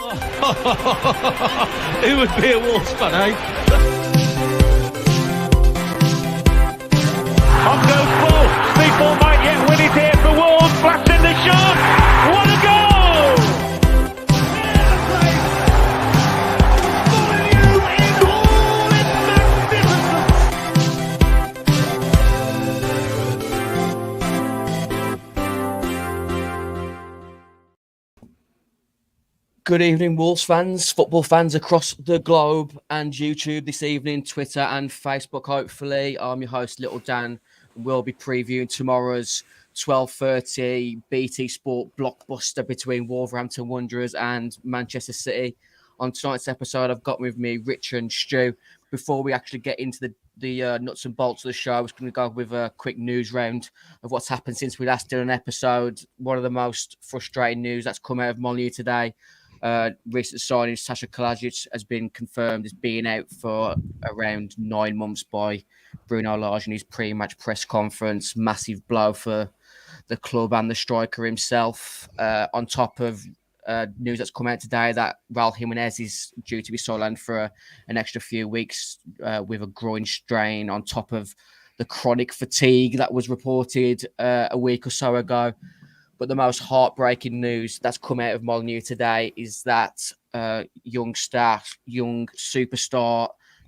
Who would be a Wolves fan, eh? On goes ball. Speedball might yet win it here for Wolves. Flash in the shot. What a goal! Good evening, Wolves fans, football fans across the globe and YouTube this evening, Twitter and Facebook, hopefully. I'm your host, Little Dan, and we'll be previewing tomorrow's 12:30 BT Sport blockbuster between Wolverhampton Wanderers and Manchester City. On tonight's episode, I've got with me Rich and Stu. Before we actually get into the nuts and bolts of the show, I was going to go with a quick news round of what's happened since we last did an episode. One of the most frustrating news that's come out of Molyneux today. Recent signing, Sasha Kalajic has been confirmed as being out for around 9 months by Bruno Lage in his pre-match press conference. Massive blow for the club and the striker himself. On top of news that's come out today that Raul Jimenez is due to be sidelined for an extra few weeks with a groin strain, on top of the chronic fatigue that was reported a week or so ago. But the most heartbreaking news that's come out of Molyneux today is that young superstar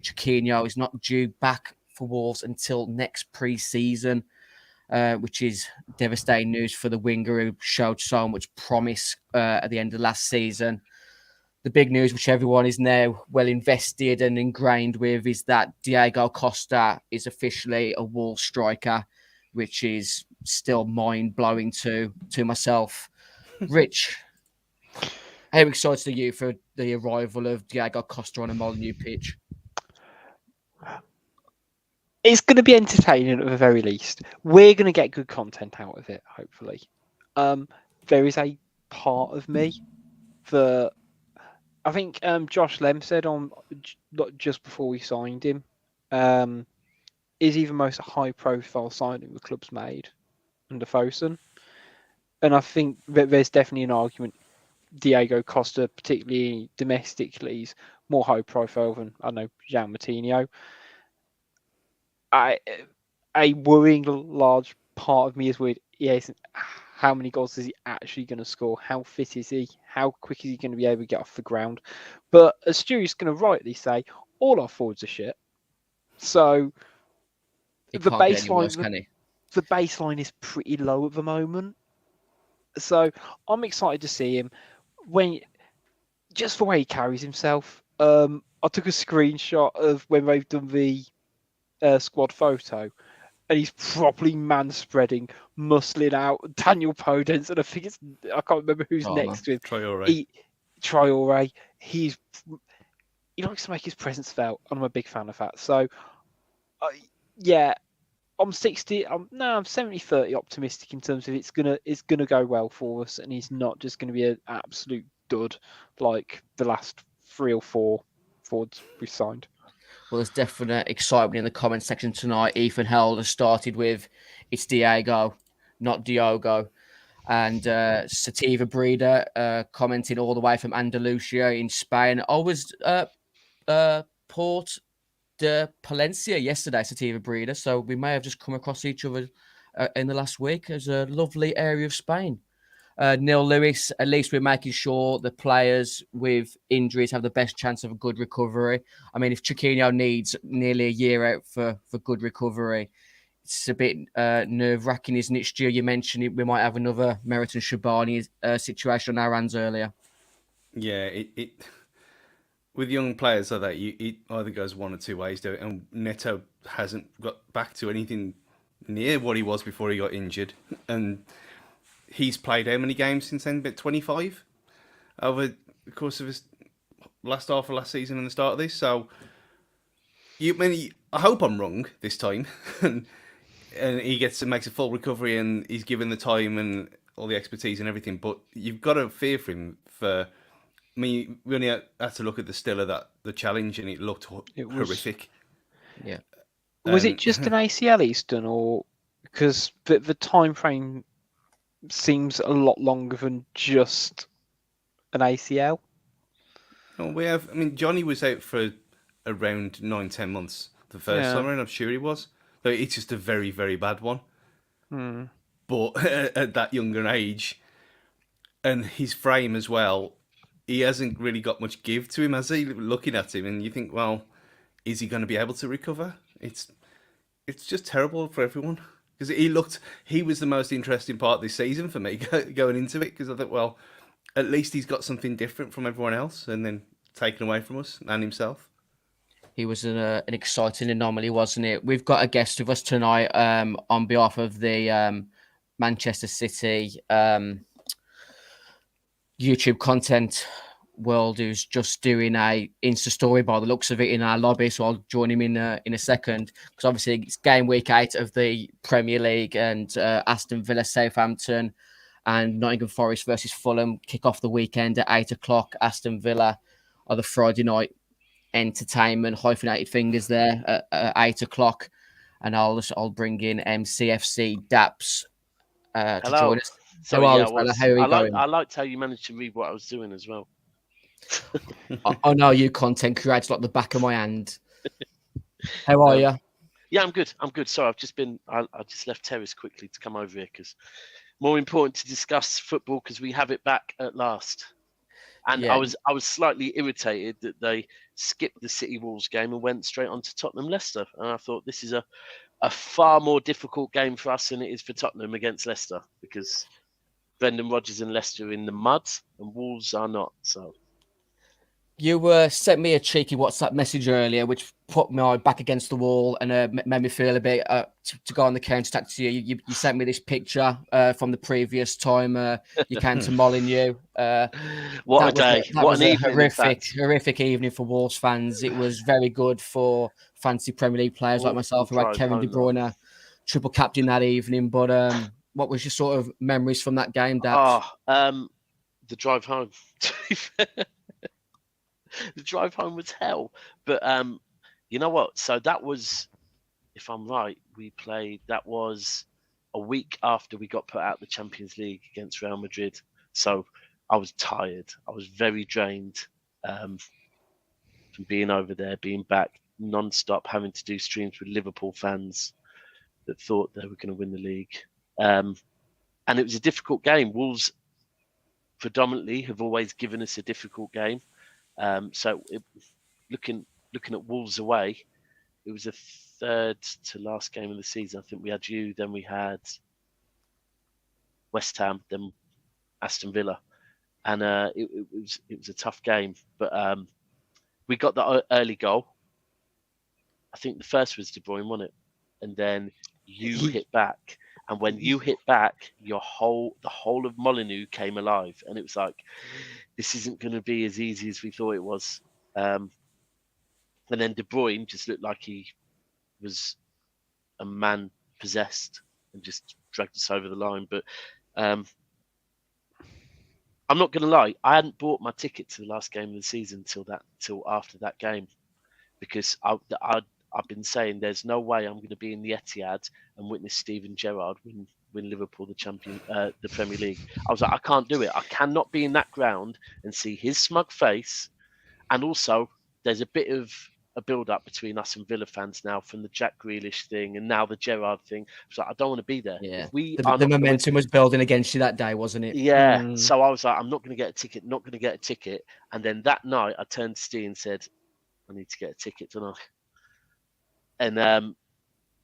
Chiquinho is not due back for Wolves until next pre-season, which is devastating news for the winger who showed so much promise at the end of last season. The big news, which everyone is now well invested and ingrained with, is that Diego Costa is officially a Wolves striker, which is still mind-blowing to myself. Rich, how excited are you for the arrival of Diego Costa on a Molyneux pitch? It's going to be entertaining at the very least. We're going to get good content out of it, hopefully. There is a part of me that I think Josh Lem said on just before we signed him, is even most high-profile signing the club's made under Fosun. And I think that there's definitely an argument Diego Costa, particularly domestically, is more high-profile than, I know, Jean Martino. A worrying large part of me is with how many goals is he actually going to score? How fit is he? How quick is he going to be able to get off the ground? But as Stewie's going to rightly say, all our forwards are shit. So the baseline is pretty low at the moment. So I'm excited to see him just the way he carries himself. I took a screenshot of when they've done the squad photo, and he's properly man-spreading, muscling out. Daniel Podence, and I can't remember who's next to him. Traore. He likes to make his presence felt, and I'm a big fan of that. So, I'm 70-30 optimistic in terms of it's gonna go well for us, and he's not just gonna be an absolute dud like the last 3 or 4 forwards we signed. Well, there's definite excitement in the comment section tonight. Ethan Held has started with, it's Diego, not Diogo. And Sativa Breeder commenting all the way from Andalusia in Spain. I was Port de Palencia yesterday, Sativa Breeder. So we may have just come across each other in the last week. It's a lovely area of Spain. Neil Lewis, at least we're making sure the players with injuries have the best chance of a good recovery. I mean, if Chiquinho needs nearly a year out for good recovery, it's a bit nerve-wracking, isn't it, Stu? You mentioned we might have another Meriton Shabani situation on our hands earlier. Yeah, it with young players like that, it either goes one or two ways, do it. And Neto hasn't got back to anything near what he was before he got injured. And he's played how many games since then? About 25 over the course of his last half of last season and the start of this. So, I hope I'm wrong this time, and he makes a full recovery, and he's given the time and all the expertise and everything. But you've got to fear for him. We only had to look at the still of the challenge, and it looked horrific. Yeah. Was it just an ACL he's done, or because the time frame seems a lot longer than just an ACL? Oh, we have. I mean, Johnny was out for around 9-10 months the first time around. I'm sure he was. So it's just a very, very bad one. But at that younger age, and his frame as well, he hasn't really got much give to him, has he? Looking at him, and you think, well, is he going to be able to recover? It's just terrible for everyone because he was the most interesting part of this season for me going into it because I thought, well, at least he's got something different from everyone else, and then taken away from us and himself. He was an exciting anomaly, wasn't it? We've got a guest with us tonight on behalf of the Manchester City YouTube content world, who's just doing a Insta story by the looks of it in our lobby. So I'll join him in a second because obviously it's game week 8 of the Premier League, and Aston Villa, Southampton, and Nottingham Forest versus Fulham kick off the weekend at 8:00. Aston Villa are the Friday night entertainment, hyphenated fingers there at 8:00, and I'll bring in CFC Daps to join us. So how are you going? I liked how you managed to read what I was doing as well. I know you content creators like the back of my hand. How are you? Yeah, I'm good. Sorry, I just left Terrace quickly to come over here because more important to discuss football because we have it back at last. And Yeah. I was slightly irritated that they skipped the City Wolves game and went straight on to Tottenham Leicester. And I thought this is a far more difficult game for us than it is for Tottenham against Leicester because Brendan Rodgers and Leicester are in the mud and Wolves are not. So You sent me a cheeky WhatsApp message earlier, which put my back against the wall and made me feel a bit to go on the counter attack to you. You sent me this picture from the previous time you came to Molineux. what a day! What an evening! Horrific evening for Wolves fans. It was very good for fancy Premier League players like myself who had Kevin De Bruyne triple captain that evening. But what was your sort of memories from that game, Dad? The drive home. To be fair. The drive home was hell. But you know what? So that was, if I'm right, that was a week after we got put out the Champions League against Real Madrid. So I was tired. I was very drained from being over there, being back non-stop, having to do streams with Liverpool fans that thought they were going to win the league. And it was a difficult game. Wolves predominantly have always given us a difficult game. Looking at Wolves away, it was a third to last game of the season. I think we had you, then we had West Ham, then Aston Villa, and it was a tough game. But we got the early goal. I think the first was De Bruyne, wasn't it? And then you hit back. And when you hit back, the whole of Molineux came alive, and it was like, this isn't going to be as easy as we thought it was. And then De Bruyne just looked like he was a man possessed and just dragged us over the line. But I'm not going to lie, I hadn't bought my ticket to the last game of the season till after that game, because I've been saying there's no way I'm going to be in the Etihad and witness Steven Gerrard win Liverpool the Premier League. I was like, I can't do it. I cannot be in that ground and see his smug face. And also, there's a bit of a build-up between us and Villa fans now from the Jack Grealish thing and now the Gerrard thing. So I don't want to be there. Yeah, the momentum was building against you that day, wasn't it? Yeah. So I was like, I'm not going to get a ticket. And then that night, I turned to Steve and said, I need to get a ticket tonight. And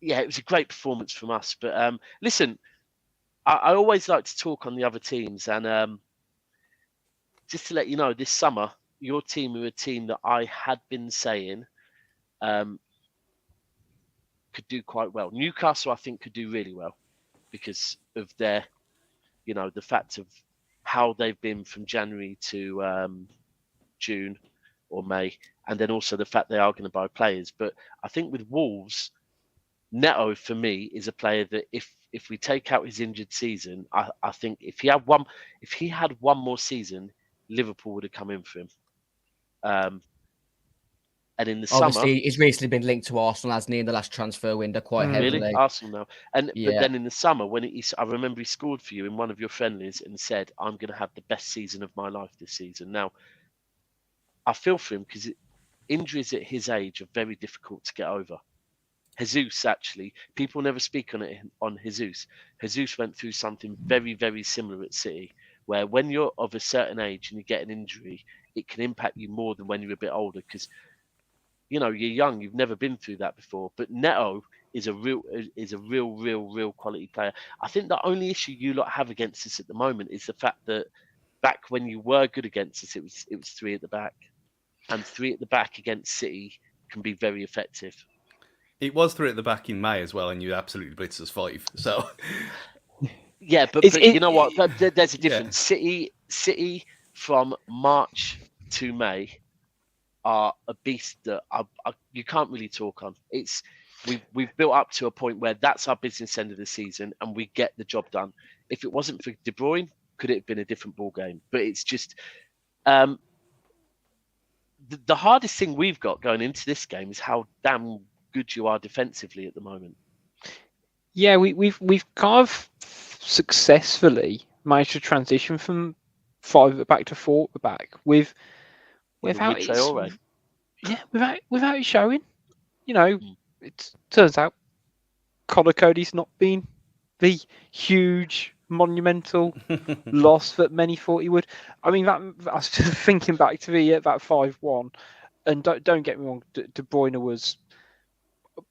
it was a great performance from us. But listen, I always like to talk on the other teams. And just to let you know, this summer, your team were a team that I had been saying could do quite well. Newcastle, I think, could do really well because of their, the fact of how they've been from January to June or May, and then also the fact they are going to buy players. But I think with Wolves, Neto for me is a player that if we take out his injured season, I think if he had one more season, Liverpool would have come in for him. And in the obviously, summer, he's recently been linked to Arsenal, hasn't he, in the last transfer window quite heavily. Really? Arsenal now. But then in the summer, when I remember he scored for you in one of your friendlies and said, I'm going to have the best season of my life this season. Now, I feel for him because injuries at his age are very difficult to get over. Jesus, actually, people never speak on Jesus. Jesus went through something very, very similar at City, where when you're of a certain age and you get an injury, it can impact you more than when you're a bit older because you're young, you've never been through that before. But Neto is a real quality player. I think the only issue you lot have against us at the moment is the fact that back when you were good against us, it was three at the back, and three at the back against City can be very effective. It was 3 at the back in May as well, and you absolutely blitzed us 5. So yeah, but you know what? There's a difference. Yeah. City from March to May are a beast that you can't really talk on. We've built up to a point where that's our business end of the season, and we get the job done. If it wasn't for De Bruyne, could it have been a different ball game? But it's just the hardest thing we've got going into this game is how damn good you are defensively at the moment. Yeah, we've kind of successfully managed to transition from 5 at the back to 4 at the back without it showing. It turns out Connor Cody's not been the huge monumental loss that many thought he would. I mean, I was just thinking back to that 5-1, and don't get me wrong, De Bruyne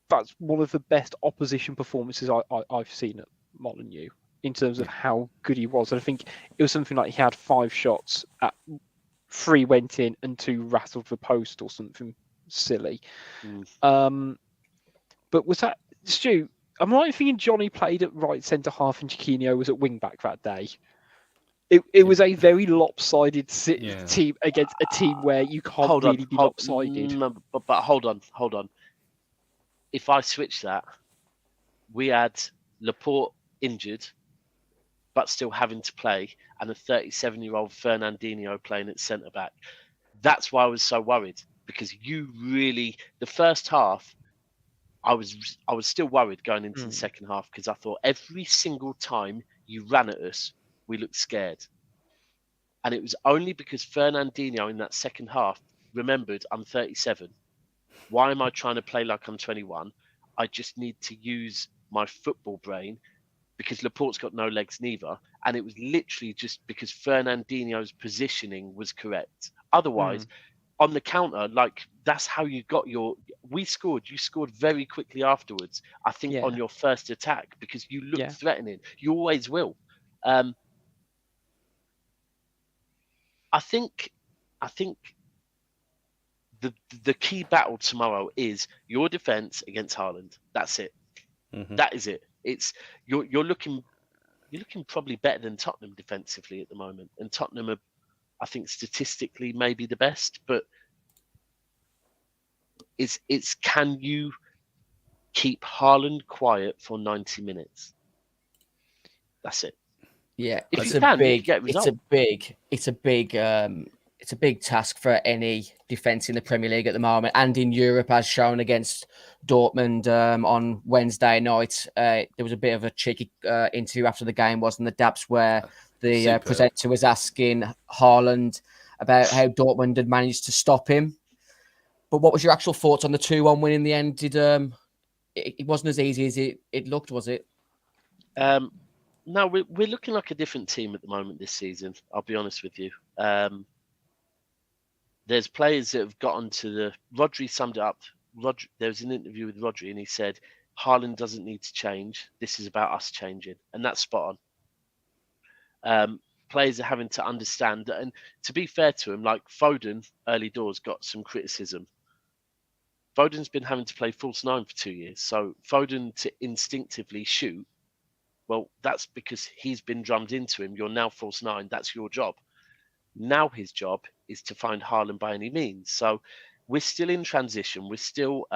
that's one of the best opposition performances I've seen at Molineux in terms of how good he was. And I think it was something like he had 5 shots, 3 went in and 2 rattled the post or something silly. But was that, Stu, am I right in thinking Johnny played at right centre half and Chiquinho was at wing back that day? It was a very lopsided team against a team where you can't be lopsided. But hold on. If I switch that, we had Laporte injured, but still having to play, and a 37-year-old Fernandinho playing at centre back. That's why I was so worried, because the first half, I was still worried going into the second half, because I thought every single time you ran at us, we looked scared. And it was only because Fernandinho in that second half remembered I'm 37. Why am I trying to play like I'm 21? I just need to use my football brain, because Laporte's got no legs neither. And it was literally just because Fernandinho's positioning was correct. Otherwise, on the counter, that's how you got you scored very quickly afterwards. I think on your first attack, because you looked threatening. You always will. I think the key battle tomorrow is your defense against Haaland. That's it. That is it. It's you're looking probably better than Tottenham defensively at the moment, and Tottenham are, I think, statistically maybe the best. But it's can you keep Haaland quiet for 90 minutes? That's it. Yeah, it's a big task for any defence in the Premier League at the moment, and in Europe, as shown against Dortmund on Wednesday night. There was a bit of a cheeky interview after the game, wasn't the Daps, where the presenter was asking Haaland about how Dortmund had managed to stop him. But what was your actual thoughts on the 2-1 win in the end? Did it wasn't as easy as it looked, was it? No, we're looking like a different team at the moment this season. I'll be honest with you. There's players that have gotten to the... Rodri summed it up. There was an interview with Rodri, and he said, Haaland doesn't need to change. This is about us changing. And that's spot on. Players are having to understand that. And to be fair to him, like Foden, early doors, got some criticism. Foden's been having to play false 9 for 2 years. So Foden to instinctively shoot, well, that's because he's been drummed into him. You're now false 9. That's your job. Now his job is to find Haaland by any means. So we're still in transition. We're still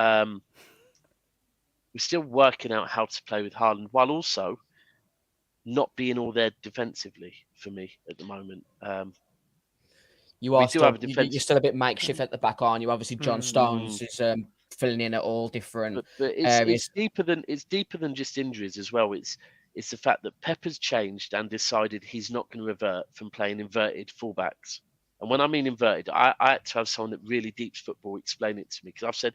working out how to play with Haaland, while also not being all there defensively for me at the moment. You're still a bit makeshift at the back, aren't you? Obviously, John Stones is filling in at all different areas. It's deeper than just injuries as well. It's the fact that Pepper's changed and decided he's not going to revert from playing inverted fullbacks And when I mean inverted, I had to have someone that really deeps football explain it to me, because I've said,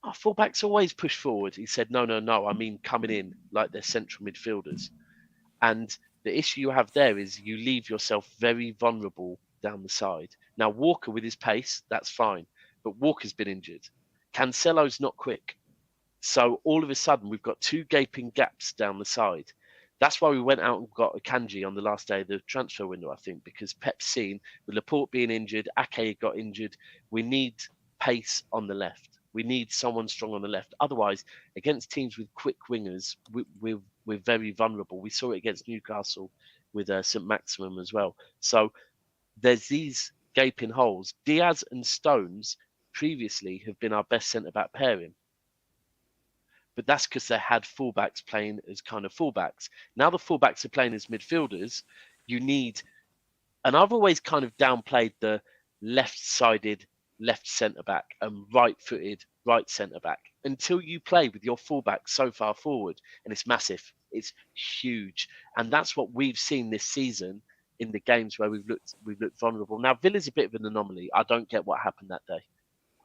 oh, fullbacks always push forward. He said, no, I mean coming in like they're central midfielders. And the issue you have there is you leave yourself very vulnerable down the side. Now, Walker with his pace, that's fine, but Walker's been injured. Cancelo's not quick. So all of a sudden, we've got two gaping gaps down the side. That's why we went out and got a Kanji on the last day of the transfer window, I think, because Pep's seen, with Laporte being injured, Ake got injured, we need pace on the left. We need someone strong on the left. Otherwise, against teams with quick wingers, we're very vulnerable. We saw it against Newcastle with St. Maximum as well. So there's these gaping holes. Diaz and Stones previously have been our best centre-back pairing. But that's because they had fullbacks playing as kind of fullbacks. Now the fullbacks are playing as midfielders. You need, and I've always kind of downplayed the left-sided left centre-back and right-footed right centre-back until you play with your fullback so far forward, and it's massive. It's huge. And that's what we've seen this season in the games where we've looked vulnerable. Now, Villa's a bit of an anomaly. I don't get what happened that day.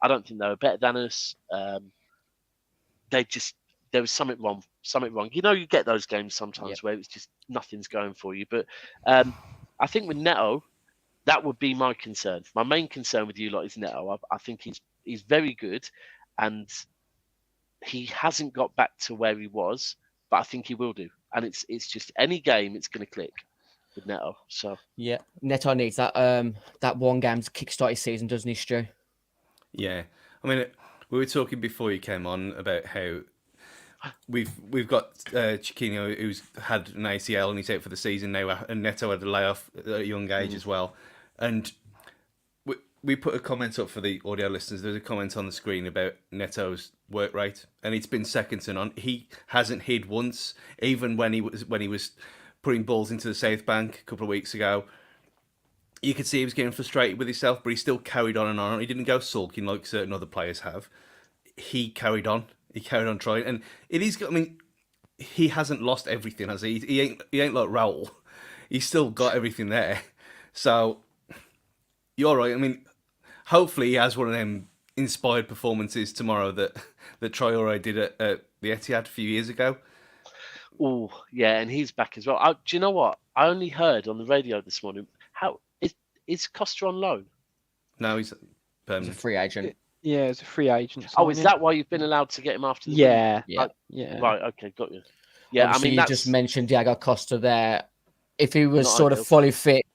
I don't think they were better than us. There was something wrong. You know, you get those games sometimes where it's just nothing's going for you. But I think with Neto, that would be my concern. My main concern with you lot is Neto. I think he's very good, and he hasn't got back to where he was, but I think he will do. And it's just any game, it's going to click with Neto. So yeah, Neto needs that that one game to kickstart his season, doesn't he, Stu? Yeah, I mean, we were talking before you came on about how we've got Chiquinho, who's had an ACL and he's out for the season now, and Neto had a layoff at a young age as well. And we put a comment up for the audio listeners. There's a comment on the screen about Neto's work rate, and it's been second to none. He hasn't hid once, even when he was putting balls into the South Bank a couple of weeks ago. You could see he was getting frustrated with himself, but he still carried on and on. He didn't go sulking like certain other players have. He carried on. He carried on trying, and it is. I mean, he hasn't lost everything, has he? He ain't like Raul. He's still got everything there. So you're right. I mean, hopefully he has one of them inspired performances tomorrow that Traore did at the Etihad a few years ago. Oh yeah, and he's back as well. Do you know what? I only heard on the radio this morning. How is Costa on loan? No, he's permanent. He's a free agent. Yeah, it's a free agent. Oh, is that why you've been allowed to get him after the Yeah, window? yeah. Right, okay, got you. Yeah, Obviously, I mean, you just mentioned Diego Costa there. If he was Not sort ideal. of fully fit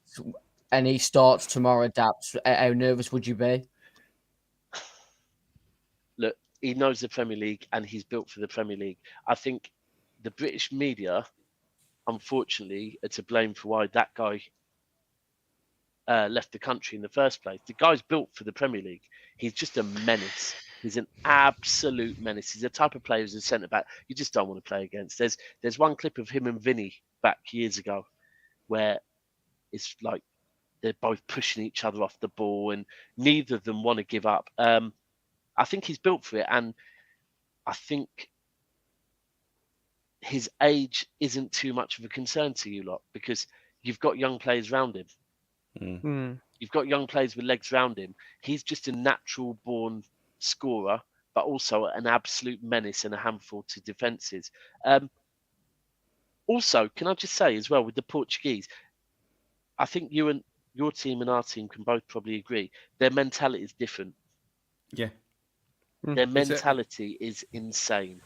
and he starts tomorrow, adapts, how nervous would you be? Look, he knows the Premier League and he's built for the Premier League. I think the British media, unfortunately, are to blame for why that guy left the country in the first place. The guy's built for the Premier League. He's just a menace. He's an absolute menace. He's the type of player who's a centre-back you just don't want to play against. There's one clip of him and Vinny back years ago where it's like they're both pushing each other off the ball and neither of them want to give up. I think he's built for it, and I think his age isn't too much of a concern to you lot because you've got young players around him. You've got young players with legs around him. He's just a natural born scorer, but also an absolute menace and a handful to defences. Also, can I just say as well with the Portuguese, I think you and your team and our team can both probably agree their mentality is different. Yeah, their mentality is insane.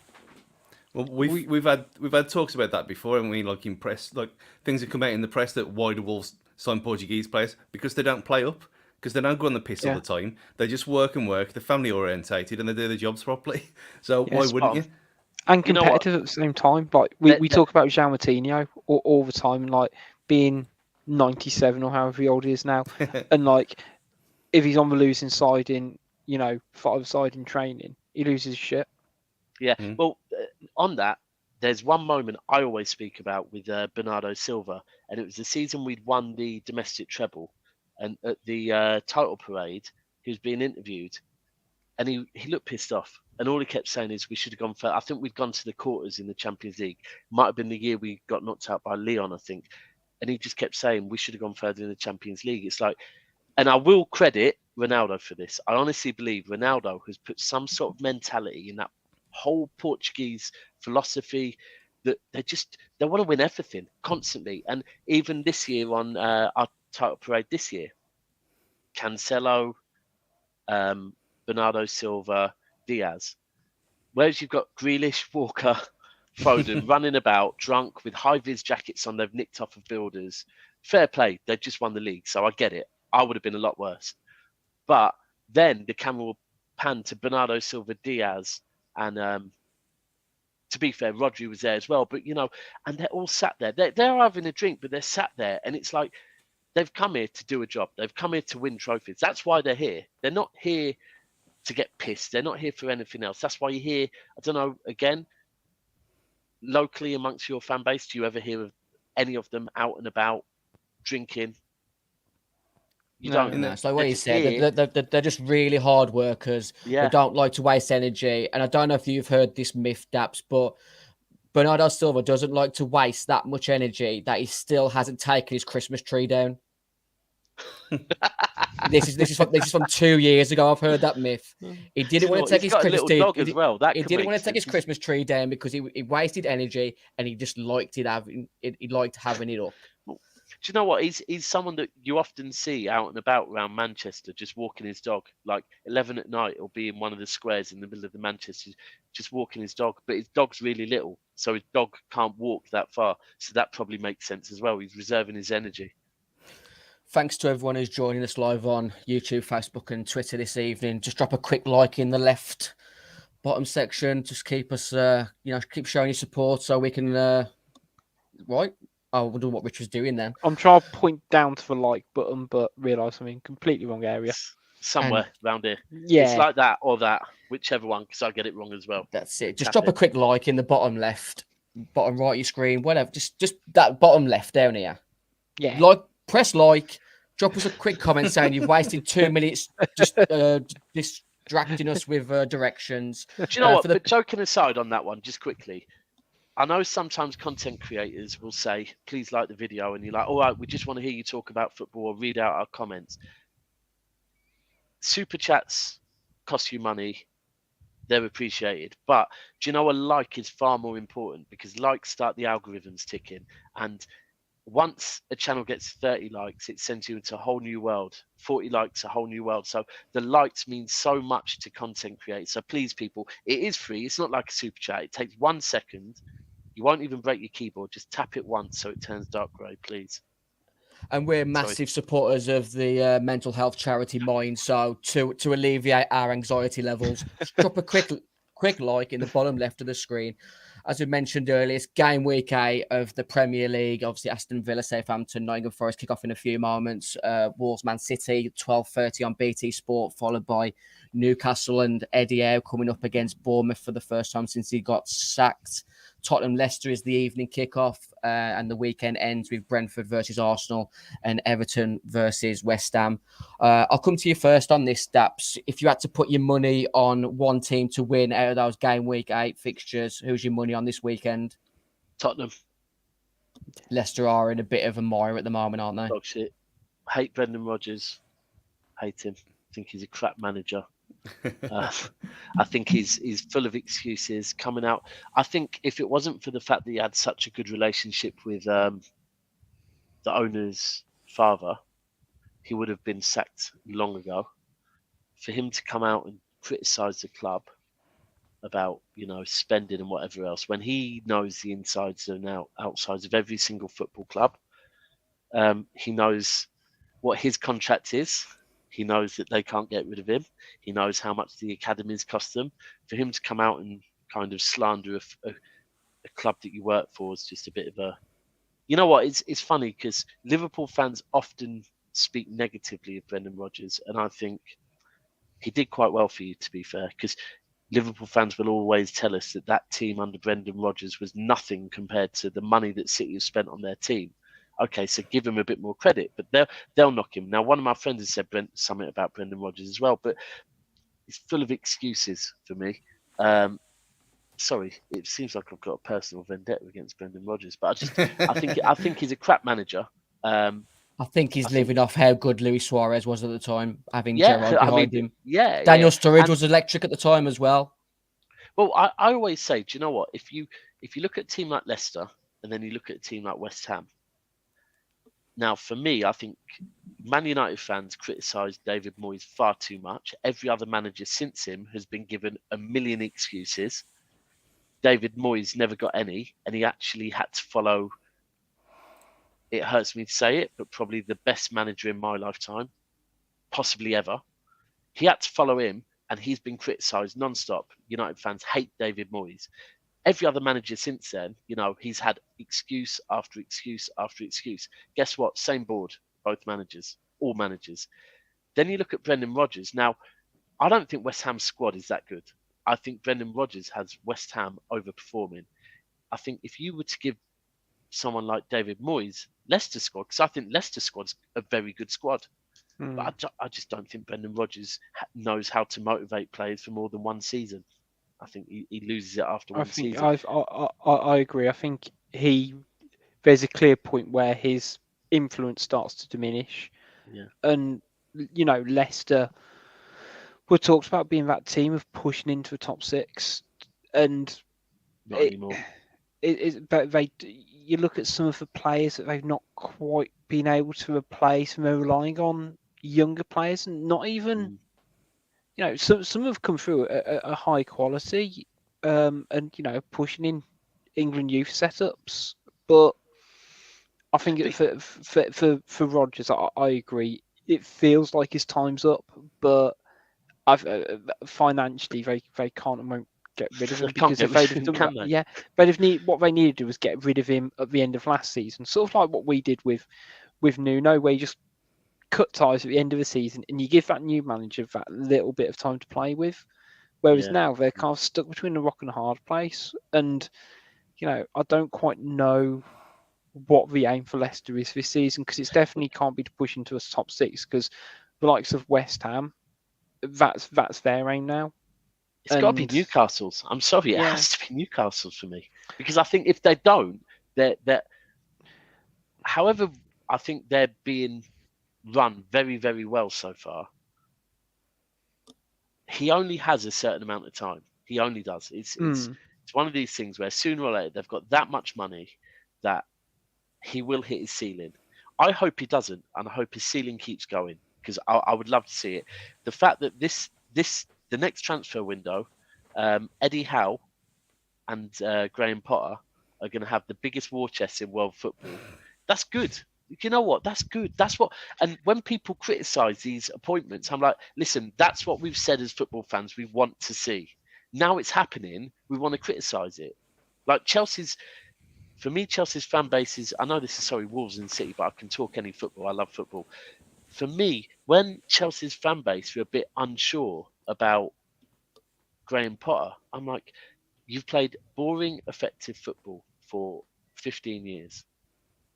Well, we've had talks about that before, haven't we? Like in press, like things have come out in the press that why do Wolves sign Portuguese players? Because they don't play up, because they don't go on the piss all the time. They just work and work. They're family orientated and they do their jobs properly. So why wouldn't you? And competitive at the same time. Like we talk about João Moutinho all the time, like being 97 or however old he is now, and like if he's on the losing side in 5-side in training, he loses shit. Yeah. Well, on that, there's one moment I always speak about with Bernardo Silva, and it was the season we'd won the domestic treble, and at the title parade, he was being interviewed, and he looked pissed off, and all he kept saying is we should have gone further. I think we'd gone to the quarters in the Champions League. Might have been the year we got knocked out by Lyon, I think, and he just kept saying we should have gone further in the Champions League. It's like and I will credit Ronaldo for this. I honestly believe Ronaldo has put some sort of mentality in that whole Portuguese philosophy that they want to win everything constantly. And even this year on our title parade this year, Cancelo, Bernardo Silva, Diaz. Whereas you've got Grealish, Walker, Foden running about drunk with high-vis jackets on they've nicked off of builders. Fair play, they've just won the league, so I get it. I would have been a lot worse. But then the camera will pan to Bernardo Silva, Diaz, and to be fair, Rodri was there as well. But, and they're all sat there. They're having a drink, but they're sat there, and it's like they've come here to do a job. They've come here to win trophies. That's why they're here. They're not here to get pissed. They're not here for anything else. That's why you hear, I don't know, again, locally amongst your fan base, do you ever hear of any of them out and about drinking? You don't. No, it's like what you said. They're just really hard workers. Yeah. They don't like to waste energy. And I don't know if you've heard this myth, Daps, but Bernardo Silva doesn't like to waste that much energy that he still hasn't taken his Christmas tree down. This is from 2 years ago. I've heard that myth. He didn't want to take his Christmas tree. He didn't want to take his Christmas tree down because he wasted energy and he just liked it he liked having it up. Do you know what? He's someone that you often see out and about around Manchester, just walking his dog. Like 11 at night, he'll be in one of the squares in the middle of the Manchester, just walking his dog. But his dog's really little, so his dog can't walk that far. So that probably makes sense as well. He's reserving his energy. Thanks to everyone who's joining us live on YouTube, Facebook, and Twitter this evening. Just drop a quick like in the left bottom section. Just keep us, keep showing your support so we can, right? I wonder what Rich was doing then. I'm trying to point down to the like button, but realise I'm in completely wrong area. Somewhere around here. Yeah. It's like that or that, whichever one, because I get it wrong as well. That's it. Just drop a quick like in the bottom left, bottom right of your screen, whatever. Just that bottom left down here. Yeah. Press like, drop us a quick comment saying you've wasted 2 minutes just distracting us with directions. Do you know what? But joking aside on that one, just quickly, I know sometimes content creators will say, please like the video, and you're like, all right, we just want to hear you talk about football or read out our comments. Super chats cost you money. They're appreciated. But do you know a like is far more important because likes start the algorithms ticking. And once a channel gets 30 likes, it sends you into a whole new world. 40 likes, a whole new world. So the likes mean so much to content creators. So please, people, it is free. It's not like a super chat. It takes 1 second. You won't even break your keyboard. Just tap it once so it turns dark grey, please. And we're massive supporters of the mental health charity Mind. So to alleviate our anxiety levels, just drop a quick like in the bottom left of the screen. As we mentioned earlier, it's game week 8 of the Premier League. Obviously, Aston Villa, Southampton, Nottingham Forest kick off in a few moments. Wolves, Man City, 12:30 on BT Sport, followed by Newcastle and Eddie Howe coming up against Bournemouth for the first time since he got sacked. Tottenham Leicester is the evening kickoff, and the weekend ends with Brentford versus Arsenal and Everton versus West Ham. I'll come to you first on this, Daps. If you had to put your money on one team to win out of those game week 8 fixtures, who's your money on this weekend? Tottenham. Leicester are in a bit of a mire at the moment, aren't they? Dog shit. Hate Brendan Rodgers. Hate him. Think he's a crap manager. I think he's full of excuses coming out. I think if it wasn't for the fact that he had such a good relationship with the owner's father, he would have been sacked long ago. For him to come out and criticise the club about, spending and whatever else, when he knows the insides and outsides of every single football club, he knows what his contract is. He knows that they can't get rid of him. He knows how much the academies cost them. For him to come out and kind of slander a club that you work for is just a bit of a... You know what? It's funny because Liverpool fans often speak negatively of Brendan Rodgers, and I think he did quite well for you, to be fair, because Liverpool fans will always tell us that team under Brendan Rodgers was nothing compared to the money that City have spent on their team. Okay, so give him a bit more credit, but they'll knock him. Now, one of my friends has said something about Brendan Rodgers as well, but he's full of excuses for me. Sorry, it seems like I've got a personal vendetta against Brendan Rodgers, but I think he's a crap manager. I think he's living off how good Luis Suarez was at the time, having Yeah, Gerrard behind him. Yeah, Daniel yeah. Sturridge And, was electric at the time as well. well, I always say, do you know what? If you look at a team like Leicester and then you look at a team like West Ham. Now, for me, I think Man United fans criticise David Moyes far too much. Every other manager since him has been given a million excuses. David Moyes never got any, and he actually had to follow, it hurts me to say it, but probably the best manager in my lifetime, possibly ever. He had to follow him, and he's been criticised non-stop. United fans hate David Moyes. Every other manager since then, he's had excuse after excuse after excuse. Guess what? Same board, both managers, all managers. Then you look at Brendan Rodgers. Now, I don't think West Ham's squad is that good. I think Brendan Rodgers has West Ham overperforming. I think if you were to give someone like David Moyes Leicester squad, because I think Leicester squad's a very good squad, but I just don't think Brendan Rodgers knows how to motivate players for more than one season. I think he loses it after one season. I agree. I think there's a clear point where his influence starts to diminish. Yeah. And, Leicester were talked about being that team of pushing into a top six. And Not anymore. But you look at some of the players that they've not quite been able to replace, and they're relying on younger players, and not even... some have come through a high quality, and pushing in England youth setups. But I think for Rodgers, I agree. It feels like his time's up, but financially they can't and won't get rid of him because if they'd have done what they needed to do was get rid of him at the end of last season, sort of like what we did with Nuno, where you just cut ties at the end of the season and you give that new manager that little bit of time to play with, whereas now they're kind of stuck between a rock and a hard place. And I don't quite know what the aim for Leicester is this season, because it's definitely can't be to push into a top six, because the likes of West Ham, that's their aim now. It's got to be Newcastle's. I'm sorry, it has to be Newcastle's for me, because I think if they don't, they're however, I think they're being run very, very well so far. He only has a certain amount of time. He only does. It's one of these things where sooner or later they've got that much money that he will hit his ceiling. I hope he doesn't, and I hope his ceiling keeps going, because I would love to see it. The fact that the next transfer window, Eddie Howe and Graham Potter are going to have the biggest war chest in world football. That's good. You know what? That's good. That's what. And when people criticise these appointments, I'm like, listen, that's what we've said as football fans we want to see. Now it's happening. We want to criticise it. Like Chelsea's fan base is. I know this is Wolves and City, but I can talk any football. I love football. For me, when Chelsea's fan base were a bit unsure about Graham Potter, I'm like, you've played boring, effective football for 15 years.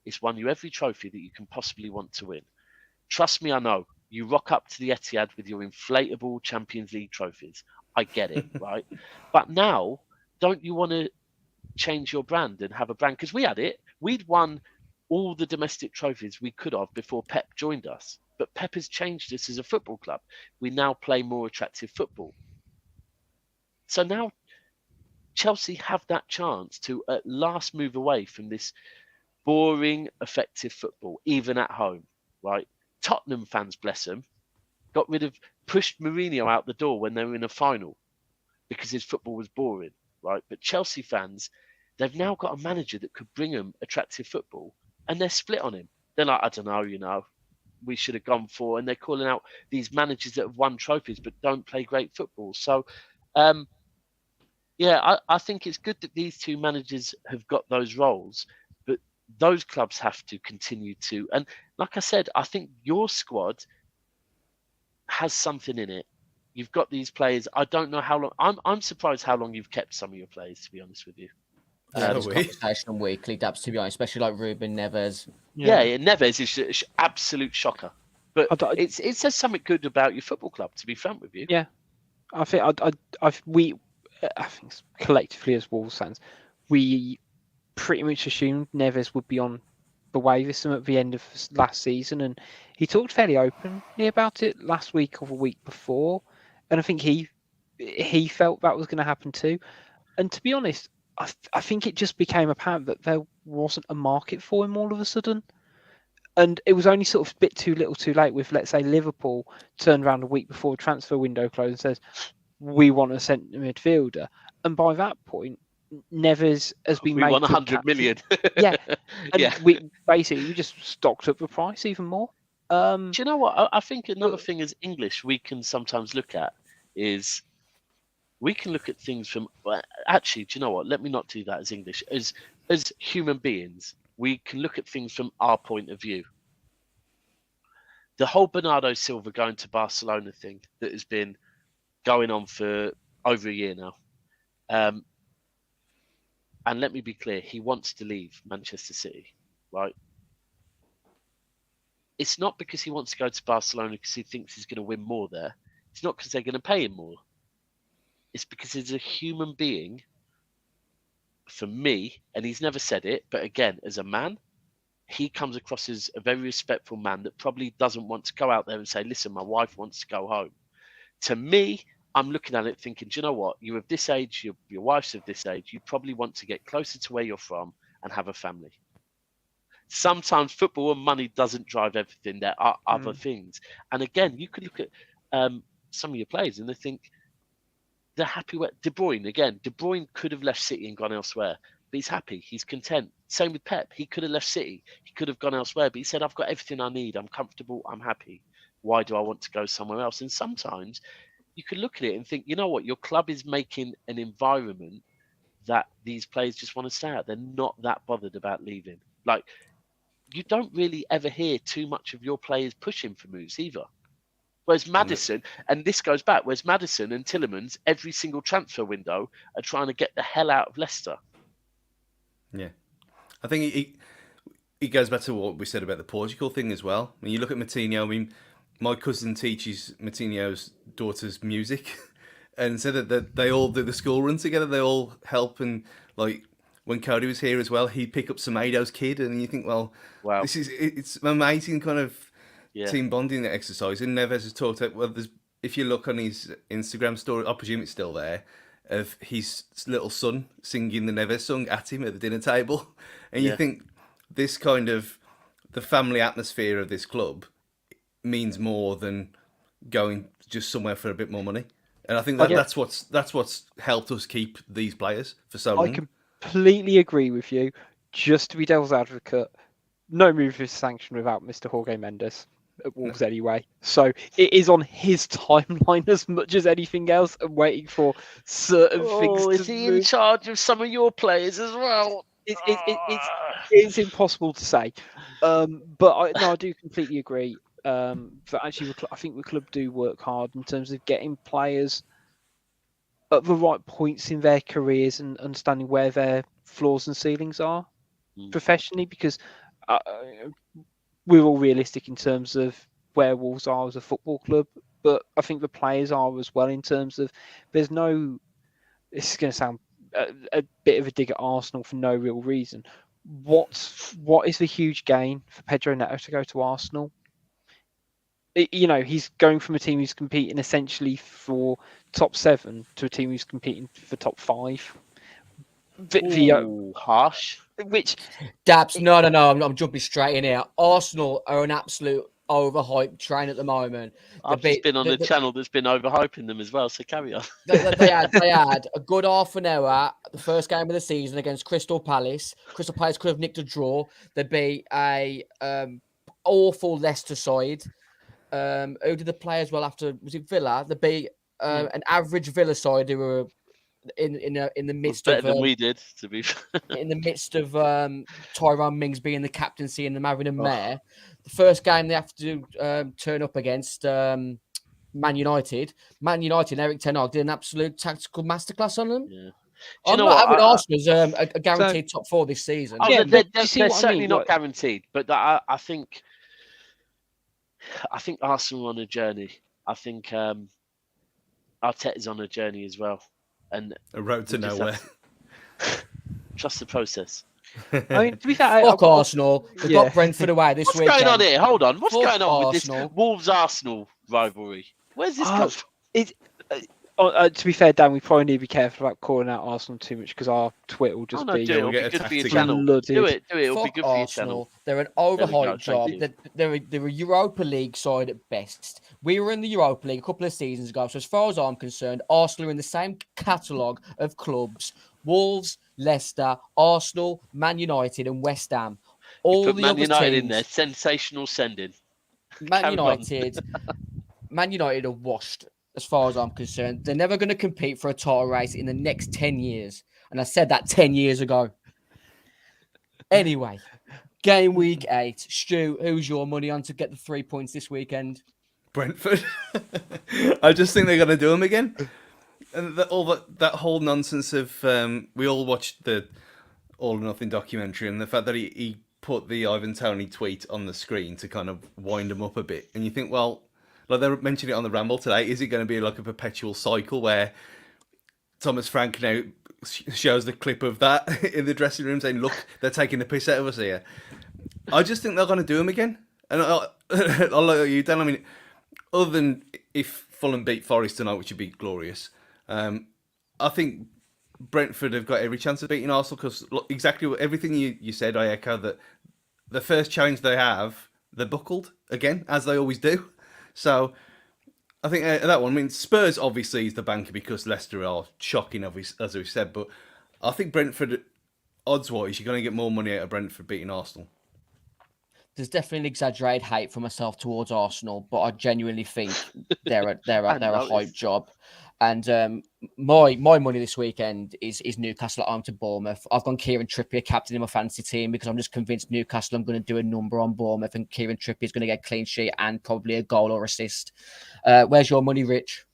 It's won you every trophy that you can possibly want to win. Trust me, I know. You rock up to the Etihad with your inflatable Champions League trophies. I get it, right? But now, don't you want to change your brand and have a brand? Because we had it. We'd won all the domestic trophies we could have before Pep joined us. But Pep has changed us as a football club. We now play more attractive football. So now Chelsea have that chance to at last move away from this boring, effective football, even at home, right? Tottenham fans, bless them, pushed Mourinho out the door when they were in a final because his football was boring, right? But Chelsea fans, they've now got a manager that could bring them attractive football, and they're split on him. They're like, I don't know, we should have gone for, and they're calling out these managers that have won trophies but don't play great football. So, I think it's good that these two managers have got those roles, but those clubs have to continue to. And like I said, I think your squad has something in it. You've got these players. I don't know how long. I'm surprised how long you've kept some of your players, to be honest with you. This conversation weekly, Dabs, to be honest, especially like Ruben Neves. Yeah, Neves is an absolute shocker. But it says something good about your football club, to be frank with you. Yeah, I think I think collectively as Wolves fans, we pretty much assumed Neves would be on Waversome at the end of last season, and he talked fairly openly about it last week or the week before, and I think he felt that was going to happen too. And to be honest, I think it just became apparent that there wasn't a market for him all of a sudden. And it was only sort of a bit too little too late with, let's say, Liverpool turned around a week before the transfer window closed and says, we want a centre midfielder. And by that point, Neves has been made. We won 100 million. Yeah. And Yeah. we just stocked up the price even more. Do you know what? I think another thing as English we can sometimes look at is we can look at things from. Actually, do you know what? Let me not do that as English. As human beings, we can look at things from our point of view. The whole Bernardo Silva going to Barcelona thing that has been going on for over a year now. And let me be clear, he wants to leave Manchester City, right? It's not because he wants to go to Barcelona because he thinks he's going to win more there. It's not because they're going to pay him more. It's because as a human being, for me, and he's never said it, but again, as a man, he comes across as a very respectful man that probably doesn't want to go out there and say, listen, my wife wants to go home. To me, I'm looking at it thinking, do you know what? You're of this age, your wife's of this age, you probably want to get closer to where you're from and have a family. Sometimes football and money doesn't drive everything. There are other things. And again, you could look at some of your players and they think they're happy with De Bruyne. Again, De Bruyne could have left City and gone elsewhere, but he's happy. He's content. Same with Pep. He could have left City. He could have gone elsewhere, but he said, I've got everything I need. I'm comfortable. I'm happy. Why do I want to go somewhere else? And sometimes you could look at it and think, you know what? Your club is making an environment that these players just want to stay at. They're not that bothered about leaving. Like, you don't really ever hear too much of your players pushing for moves either. Whereas Maddison, and this goes back, whereas Maddison and Tielemans, every single transfer window, are trying to get the hell out of Leicester. Yeah. I think it goes back to what we said about the Portugal thing as well. When you look at Moutinho, I mean, my cousin teaches Moutinho's daughter's music and said that they all do the school run together. They all help, and like when Cody was here as well, he'd pick up Semedo's kid, and you think, well, wow, it's an amazing kind of yeah. team bonding exercise. And Neves has talked about, well, if you look on his Instagram story, I presume it's still there, of his little son singing the Neves song at him at the dinner table. And you think this kind of, the family atmosphere of this club means more than going just somewhere for a bit more money. And I think that's what's helped us keep these players for so long. I completely agree with you. Just to be devil's advocate, no move is sanctioned without Mr. Jorge Mendes at Wolves anyway. So it is on his timeline as much as anything else and waiting for certain things to is he in charge of some of your players as well? It's impossible to say. But I do completely agree. That actually, I think the club do work hard in terms of getting players at the right points in their careers and understanding where their floors and ceilings are professionally, because we're all realistic in terms of where Wolves are as a football club, but I think the players are as well in terms of this is going to sound a bit of a dig at Arsenal for no real reason. What is the huge gain for Pedro Neto to go to Arsenal? He's going from a team who's competing essentially for top 7 to a team who's competing for top 5. Harsh. Which Dabs, no, I'm jumping straight in here. Arsenal are an absolute overhyped train at the moment. I've just been on the channel that's been overhyping them as well, so carry on. They had a good half an hour the first game of the season against Crystal Palace. Crystal Palace could have nicked a draw. They'd be a awful Leicester side. Who did they play as well after? Was it Villa? They'd be an average Villa side who were in the midst of better than we did, to be in the midst of Tyrone Mings being the captaincy and them having a mare. The first game they have to turn up against Man United. Man United, Eric Ten Hag did an absolute tactical masterclass on them. Yeah. I'm not having Arsenal as a guaranteed top 4 this season. They're certainly not guaranteed, but I think Arsenal are on a journey. I think Arteta's on a journey as well. And a road to nowhere. Trust the process. I mean, to be fair, Fuck Arsenal. They've got Brentford away this What's weekend. going on here? Hold on. What's Fuck going on Arsenal. with this Wolves-Arsenal rivalry? Where's this come from? To be fair, Dan, we probably need to be careful about calling out Arsenal too much because our Twitter will just be do it. It'll get be good for your attacked channel. flooded. Do it. It'll be Fuck good for your Arsenal. channel. They're an There we go, overhyped thank job. you. They're a Europa League side at best. We were in the Europa League a couple of seasons ago. So as far as I'm concerned, Arsenal are in the same catalogue of clubs. Wolves, Leicester, Arsenal, Man United and West Ham. You All put the Man other United teams, in there. Sensational sending. Man Carry on. United are washed as far as I'm concerned. They're never going to compete for a title race in the next 10 years. And I said that 10 years ago. Anyway, game week 8. Stu, who's your money on to get the 3 points this weekend? Brentford. I just think they're going to do them again. And that whole nonsense of we all watched the All or Nothing documentary, and the fact that he put the Ivan Toney tweet on the screen to kind of wind him up a bit. And you think, well, like they mentioned it on the Ramble today, is it going to be like a perpetual cycle where Thomas Frank now shows the clip of that in the dressing room saying, look, they're taking the piss out of us here. I just think they're going to do them again. And I'll let you, Dan. I mean, other than if Fulham beat Forest tonight, which would be glorious, I think Brentford have got every chance of beating Arsenal because exactly everything you said, I echo that the first challenge they have, they're buckled again, as they always do. So I think that one, I mean, Spurs obviously is the banker because Leicester are shocking, as we've said, but I think Brentford, odds-wise, you're going to get more money out of Brentford beating Arsenal. There's definitely an exaggerated hate for myself towards Arsenal, but I genuinely think they're a hype job. And my money this weekend is Newcastle at home to Bournemouth. I've gone Kieran Trippier captain in my fantasy team because I'm just convinced Newcastle I'm going to do a number on Bournemouth and Kieran Trippier is going to get a clean sheet and probably a goal or assist. Where's your money, Rich?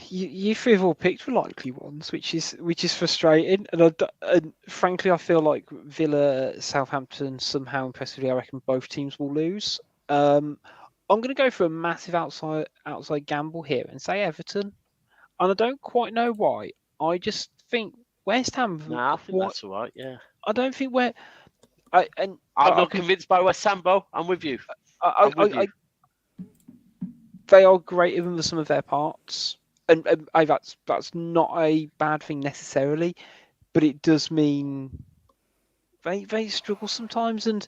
You three have all picked likely ones, which is frustrating. And frankly, I feel like Villa, Southampton, somehow impressively, I reckon both teams will lose. I'm going to go for a massive outside gamble here and say Everton. And I don't quite know why. I just think West Ham. Nah, I think that's all right. Yeah. I don't think I'm not convinced by West Ham, Bo. I'm with you. They are greater than the sum of their parts, and that's not a bad thing necessarily, but it does mean they struggle sometimes, and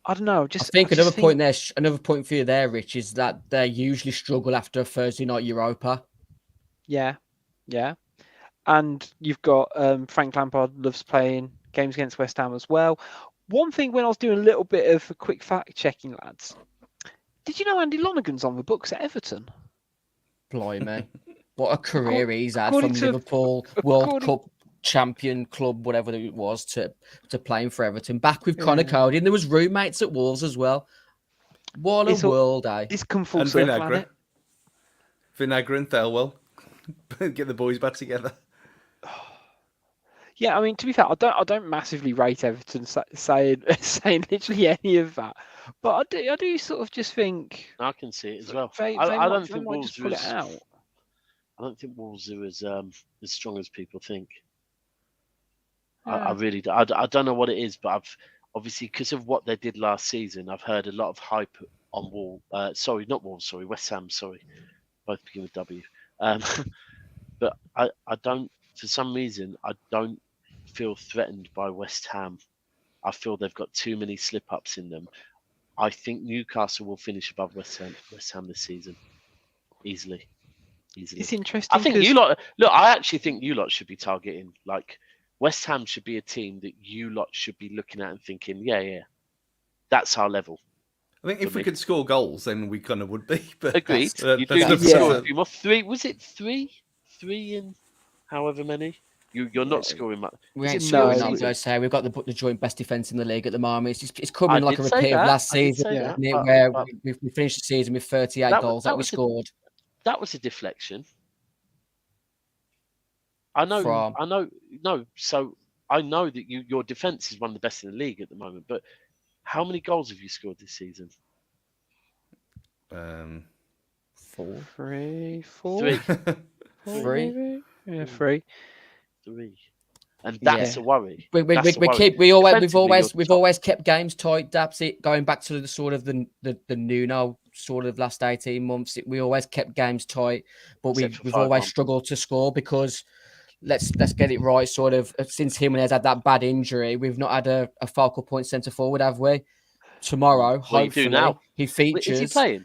I don't know. Another point for you there, Rich, is that they usually struggle after a Thursday night Europa. Yeah, and you've got Frank Lampard loves playing games against West Ham as well. One thing when I was doing a little bit of a quick fact checking, lads. Did you know Andy Lonergan's on the books at Everton? Blimey. What a career he's had from Liverpool, World Cup champion club, whatever it was, to playing for Everton. Back with Conor Cody, and there was roommates at Wolves as well. What a world, eh? It's come full circle, hasn't it? Vinagre and Thelwell. Get the boys back together. Yeah, I mean, to be fair, I don't massively rate Everton saying literally any of that, but I do sort of just think I can see it as well. I don't think Wolves pull it out. I don't think Wolves are as strong as people think. Yeah. I really do. I don't know what it is, but I've obviously because of what they did last season, I've heard a lot of hype on West Ham. Sorry, both begin with W. But I don't. For some reason, I don't feel threatened by West Ham. I feel they've got too many slip-ups in them. I think Newcastle will finish above West Ham this season. Easily. It's interesting. I think you lot... Look, I actually think you lot should be targeting... Like, West Ham should be a team that you lot should be looking at and thinking, yeah, that's our level. I think if we could score goals, then we kind of would be. But agreed. You do need to score a few more. Was it three? 3 in however many? You're not scoring much. We ain't scoring. I say we've got the joint best defence in the league at the moment. It's coming like a repeat of last season, where we finished the season with 38 goals that we scored. That was a deflection. I know. No, so I know that your defence is one of the best in the league at the moment. But how many goals have you scored this season? 4. 3, 4. 3. 3. Yeah, 3. 3. and that's a worry. We've always kept games tight. That's it. Going back to the sort of the Nuno sort of last 18 months, we always kept games tight, but we've always struggled to score because let's get it right. Sort of since Jimenez had that bad injury, we've not had a focal point centre forward, have we? Tomorrow, hopefully, he features. Is he playing?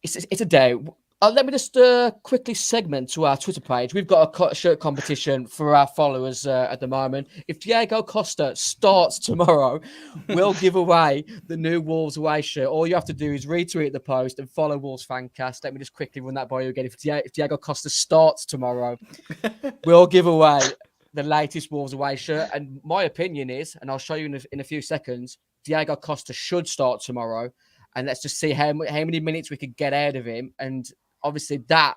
It's a day. Let me just quickly segment to our Twitter page. We've got a shirt competition for our followers at the moment. If Diego Costa starts tomorrow, we'll give away the new Wolves away shirt. All you have to do is retweet the post and follow Wolves Fancast. Let me just quickly run that by you again. If Diego Costa starts tomorrow, we'll give away the latest Wolves away shirt. And my opinion is, and I'll show you in a few seconds, Diego Costa should start tomorrow. And let's just see how many minutes we could get out of him. And obviously that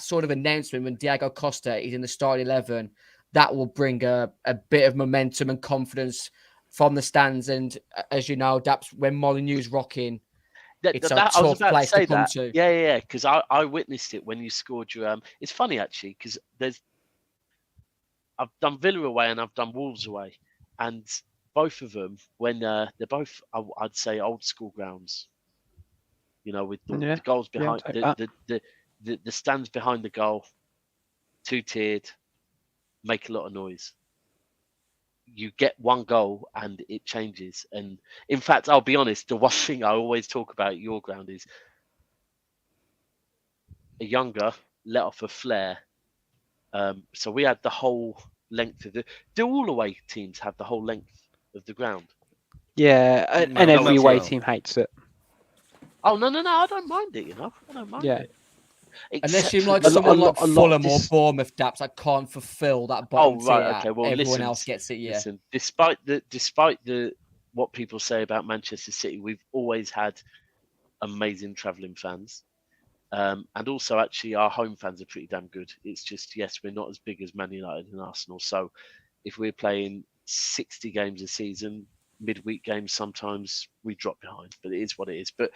sort of announcement when Diego Costa is in the starting 11, that will bring a bit of momentum and confidence from the stands. And as you know, that's when Molineu's rocking. It's a tough place to come to. Yeah. Because I witnessed it when you scored your. It's funny actually because I've done Villa away and I've done Wolves away, and both of them when they're both I'd say old school grounds. You know, with the goals behind the stands behind the goal, 2-tiered, make a lot of noise. You get one goal and it changes. And in fact, I'll be honest, the one thing I always talk about at your ground is a younger let off a flare. So we had the whole length of do all away teams have the whole length of the ground? Yeah, and every away team hates it. Oh no! I don't mind it. I don't mind it. Unless you like someone like Fulham or Bournemouth, Daps, that can't fulfil that bottom tier. Okay. Well, everyone else gets it. Yeah. Listen, despite the what people say about Manchester City, we've always had amazing travelling fans, and also actually our home fans are pretty damn good. It's just we're not as big as Man United and Arsenal. So if we're playing 60 games a season, midweek games sometimes we drop behind, but it is what it is. But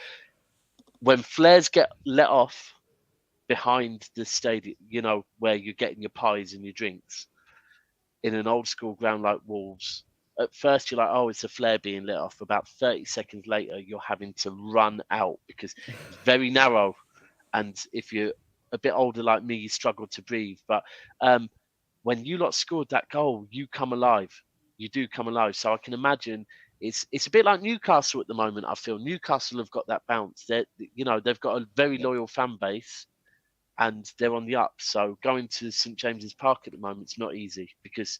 when flares get let off behind the stadium, where you're getting your pies and your drinks in an old school ground like Wolves, at first you're like, oh, it's a flare being let off. About 30 seconds later, you're having to run out because it's very narrow. And if you're a bit older like me, you struggle to breathe. But when you lot scored that goal, you come alive. You do come alive. So I can imagine it's a bit like Newcastle at the moment. I feel Newcastle have got that bounce. They've got a very loyal fan base, and they're on the up. So going to St James's Park at the moment is not easy because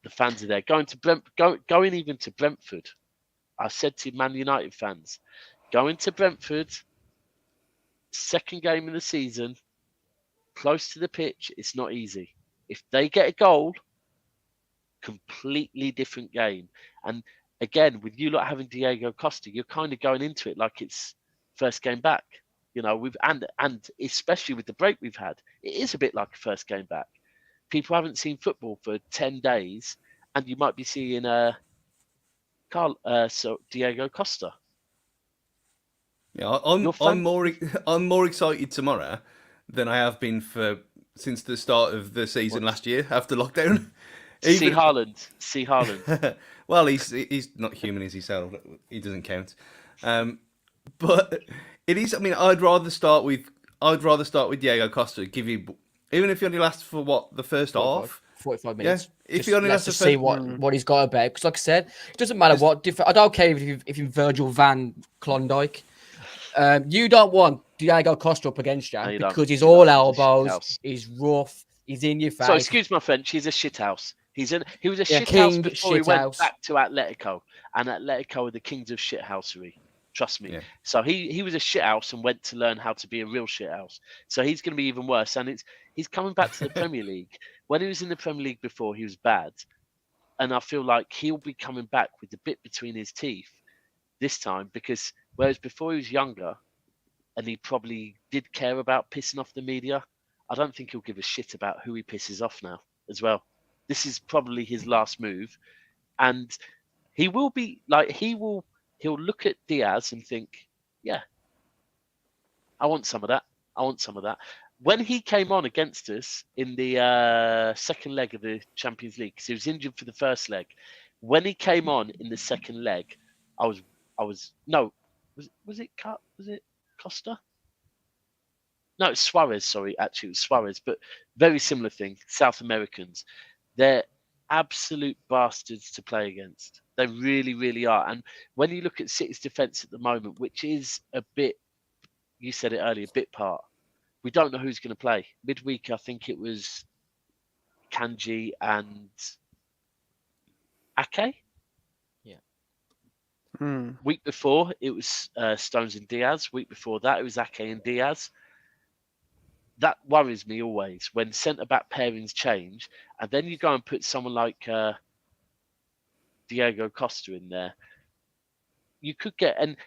the fans are there. Going even to Brentford. I said to Man United fans, going to Brentford, second game of the season, close to the pitch, it's not easy. If they get a goal, completely different game. And again, with you lot having Diego Costa, you're kind of going into it like it's first game back. And especially with the break we've had, it is a bit like a first game back. People haven't seen football for 10 days, and you might be seeing Diego Costa. Yeah, I'm more excited tomorrow than I have been since the start of the season last year after lockdown. See Haaland. Well, he's not human as himself. He doesn't count. But it is. I mean, I'd rather start with Diego Costa. Give you, even if he only lasts for the first 45 minutes. Yeah, if he only lasts to see what he's got about. Because, like I said, it doesn't matter what. I don't care if you're Virgil van Klondike. You don't want Diego Costa up against you because he's all elbows. He's rough. He's in your face. So excuse my French. He's a shithouse. He was a shithouse before he went back to Atletico, and Atletico are the kings of shithousery. Trust me. Yeah. So he was a shithouse and went to learn how to be a real shithouse. So he's going to be even worse. And he's coming back to the Premier League. When he was in the Premier League before, he was bad, and I feel like he'll be coming back with the bit between his teeth this time, because whereas before he was younger, and he probably did care about pissing off the media, I don't think he'll give a shit about who he pisses off now as well. This is probably his last move, and he will be like he'll look at Diaz and think, yeah, I want some of that. when he came on against us in the second leg of the Champions League, because he was injured for the first leg. When he came on in the second leg, was it Costa? No, it's Suarez. Sorry, actually, it was Suarez. But very similar thing. South Americans, they're absolute bastards to play against. They really, really are. And when you look at City's defence at the moment, which is a bit, you said it earlier, bit part. We don't know who's going to play. Midweek, I think it was Kanji and Ake. Hmm. Week before, it was Stones and Diaz. Week before that, it was Ake and Diaz. That worries me always when centre-back pairings change, and then you go and put someone like Diego Costa in there. You could get, and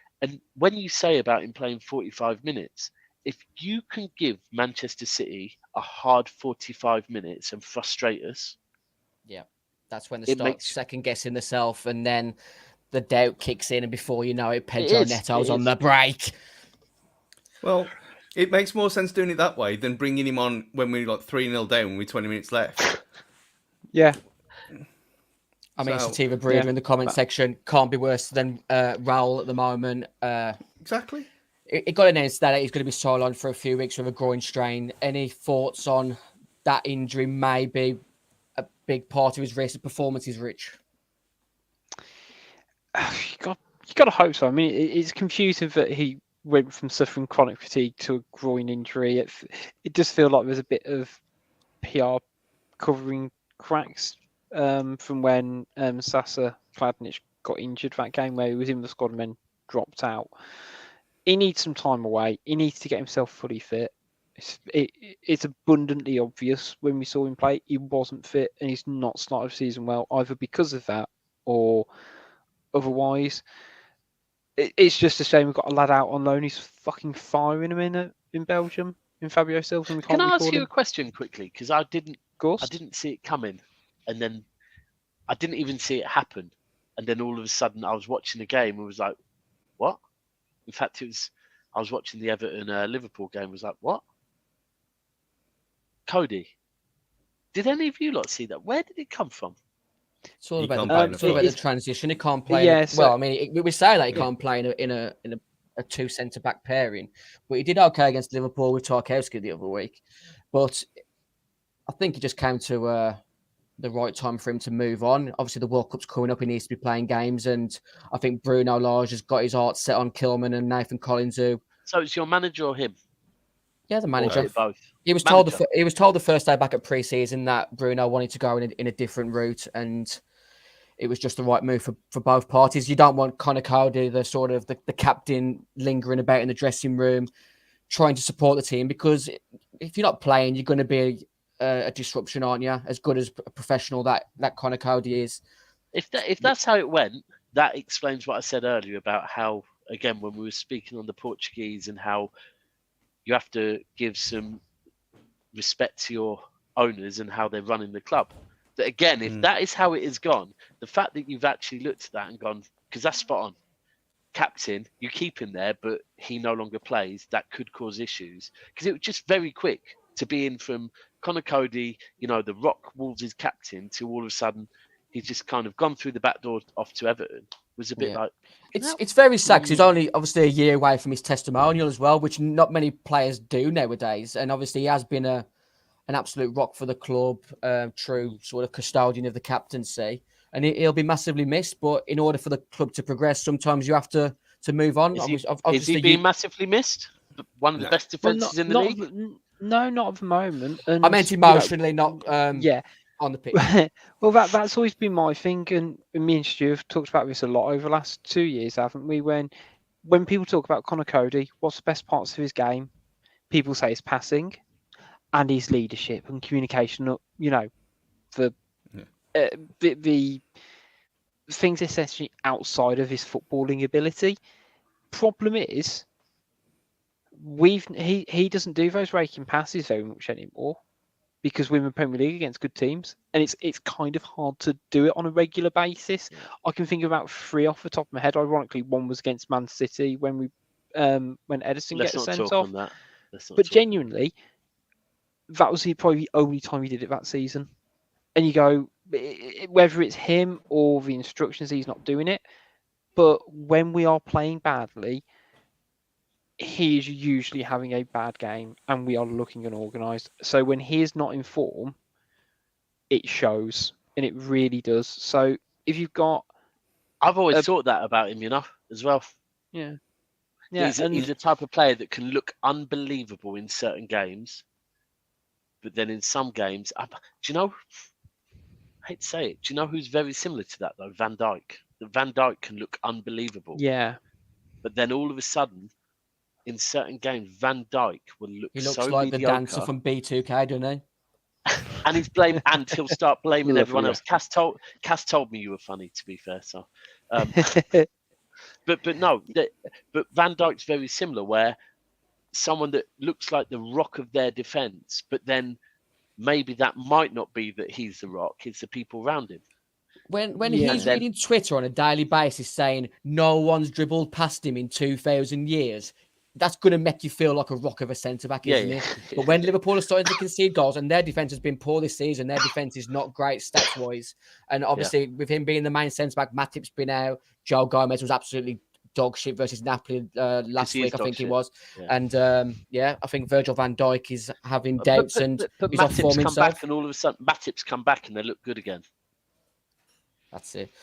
when you say about him playing 45 minutes, if you can give Manchester City a hard 45 minutes and frustrate us, that's when they start second guessing themselves, and then the doubt kicks in, and before you know it, Pedro Neto's on the break. Well, it makes more sense doing it that way than bringing him on when we're like 3-0 down with 20 minutes left. Yeah. I mean, Sativa Breeder in the comment section can't be worse than Raul at the moment. Exactly. It got announced that he's going to be sidelined for a few weeks with a groin strain. Any thoughts on that injury may be a big part of his recent performances, Rich? You got to hope so. I mean, it's confusing that he went from suffering chronic fatigue to a groin injury. It does feel like there's a bit of PR covering cracks from when Sasa Kladnic got injured that game where he was in the squad and then dropped out. He needs some time away. He needs to get himself fully fit. It's abundantly obvious when we saw him play, he wasn't fit and he's not started the season well, either because of that or otherwise. It's just a shame we've got a lad out on loan. He's fucking firing him in Belgium, in Fabio Silva. And we can't Can I ask you him. a question quickly? Because I didn't see it coming, and then I didn't even see it happen, and then all of a sudden I was watching the game and was like, "What?" In fact, I was watching the Everton Liverpool game. Was like, "What?" Cody, did any of you lot see that? Where did it come from? It's all about the transition. He can't play. I mean, we say that he can't play in a two centre back pairing, but he did okay against Liverpool with Tarkowski the other week. But I think it just came to the right time for him to move on. Obviously, the World Cup's coming up. He needs to be playing games, and I think Bruno Lage has got his heart set on Kilman and Nathan Collins. So it's your manager or him? Yeah, the manager. Both. He was told the first day back at pre-season that Bruno wanted to go in a different route, and it was just the right move for both parties. You don't want Conor Cody, the captain, lingering about in the dressing room, trying to support the team, because if you're not playing, you're going to be a disruption, aren't you? As good as a professional that Conor Cody is. If that's how it went, that explains what I said earlier about how, again, when we were speaking on the Portuguese and how you have to give some respect to your owners and how they're running the club. That again, if that is how it has gone, the fact that you've actually looked at that and gone, because that's spot on. Captain, you keep him there, but he no longer plays. That could cause issues because it was just very quick to be in from Conor Cody, the Rock Wolves' captain, to all of a sudden he's just kind of gone through the back door off to Everton. Was a bit like it's very sad because he's only obviously a year away from his testimonial as well, which not many players do nowadays. And obviously he has been an absolute rock for the club, true sort of custodian of the captaincy, and he'll be massively missed. But in order for the club to progress, sometimes you have to move on. Is he being massively missed? One of the best defences in the league? No, not at the moment. And, I meant emotionally, not on the pitch. Well, that's always been my thing, and me and Stu have talked about this a lot over the last 2 years, haven't we? When people talk about Conor Cody, what's the best parts of his game? People say his passing and his leadership and communication. The things essentially outside of his footballing ability. Problem is, he doesn't do those raking passes very much anymore, because we're in the Premier League against good teams, and it's kind of hard to do it on a regular basis. I can think of about 3 off the top of my head. Ironically, one was against Man City when Edison gets sent off. But genuinely, that was probably the only time he did it that season. And you go, whether it's him or the instructions, he's not doing it. But when we are playing badly, he is usually having a bad game, and we are looking unorganised. So when he is not in form, it shows, and it really does. So if you've got, I've always thought that about him, as well. yeah, He's the type of player that can look unbelievable in certain games, but then in some games, do you know? I hate to say it. Do you know who's very similar to that though? Van Dijk. Van Dijk can look unbelievable. Yeah. But then all of a sudden, in certain games, Van Dijk will look He looks so like mediocre. the dancer from B2K, doesn't he? And he'll start blaming everyone else. Cass told me you were funny, to be fair. So, but Van Dijk's very similar, where someone that looks like the rock of their defense, but then maybe that might not be that he's the rock; it's the people around him. When he's reading Twitter on a daily basis saying no one's dribbled past him in 2,000 years, that's going to make you feel like a rock of a centre-back, isn't it? But when Liverpool are starting to concede goals, and their defence has been poor this season, their defence is not great stats-wise. And obviously, with him being the main centre-back, Matip's been out. Joe Gomez was absolutely dog shit versus Napoli last week, I think it was. Yeah. And I think Virgil van Dijk is having doubts and he's off form himself. Back and all of a sudden, Matip's come back and they look good again. That's it.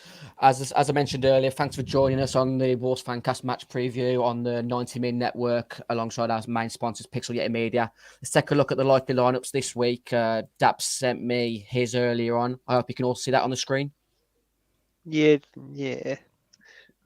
As I mentioned earlier, thanks for joining us on the Wolves Fancast match preview on the 90 Min Network alongside our main sponsors, Pixel Yeti Media. Let's take a look at the likely lineups this week. Daps sent me his earlier on. I hope you can all see that on the screen. Yeah.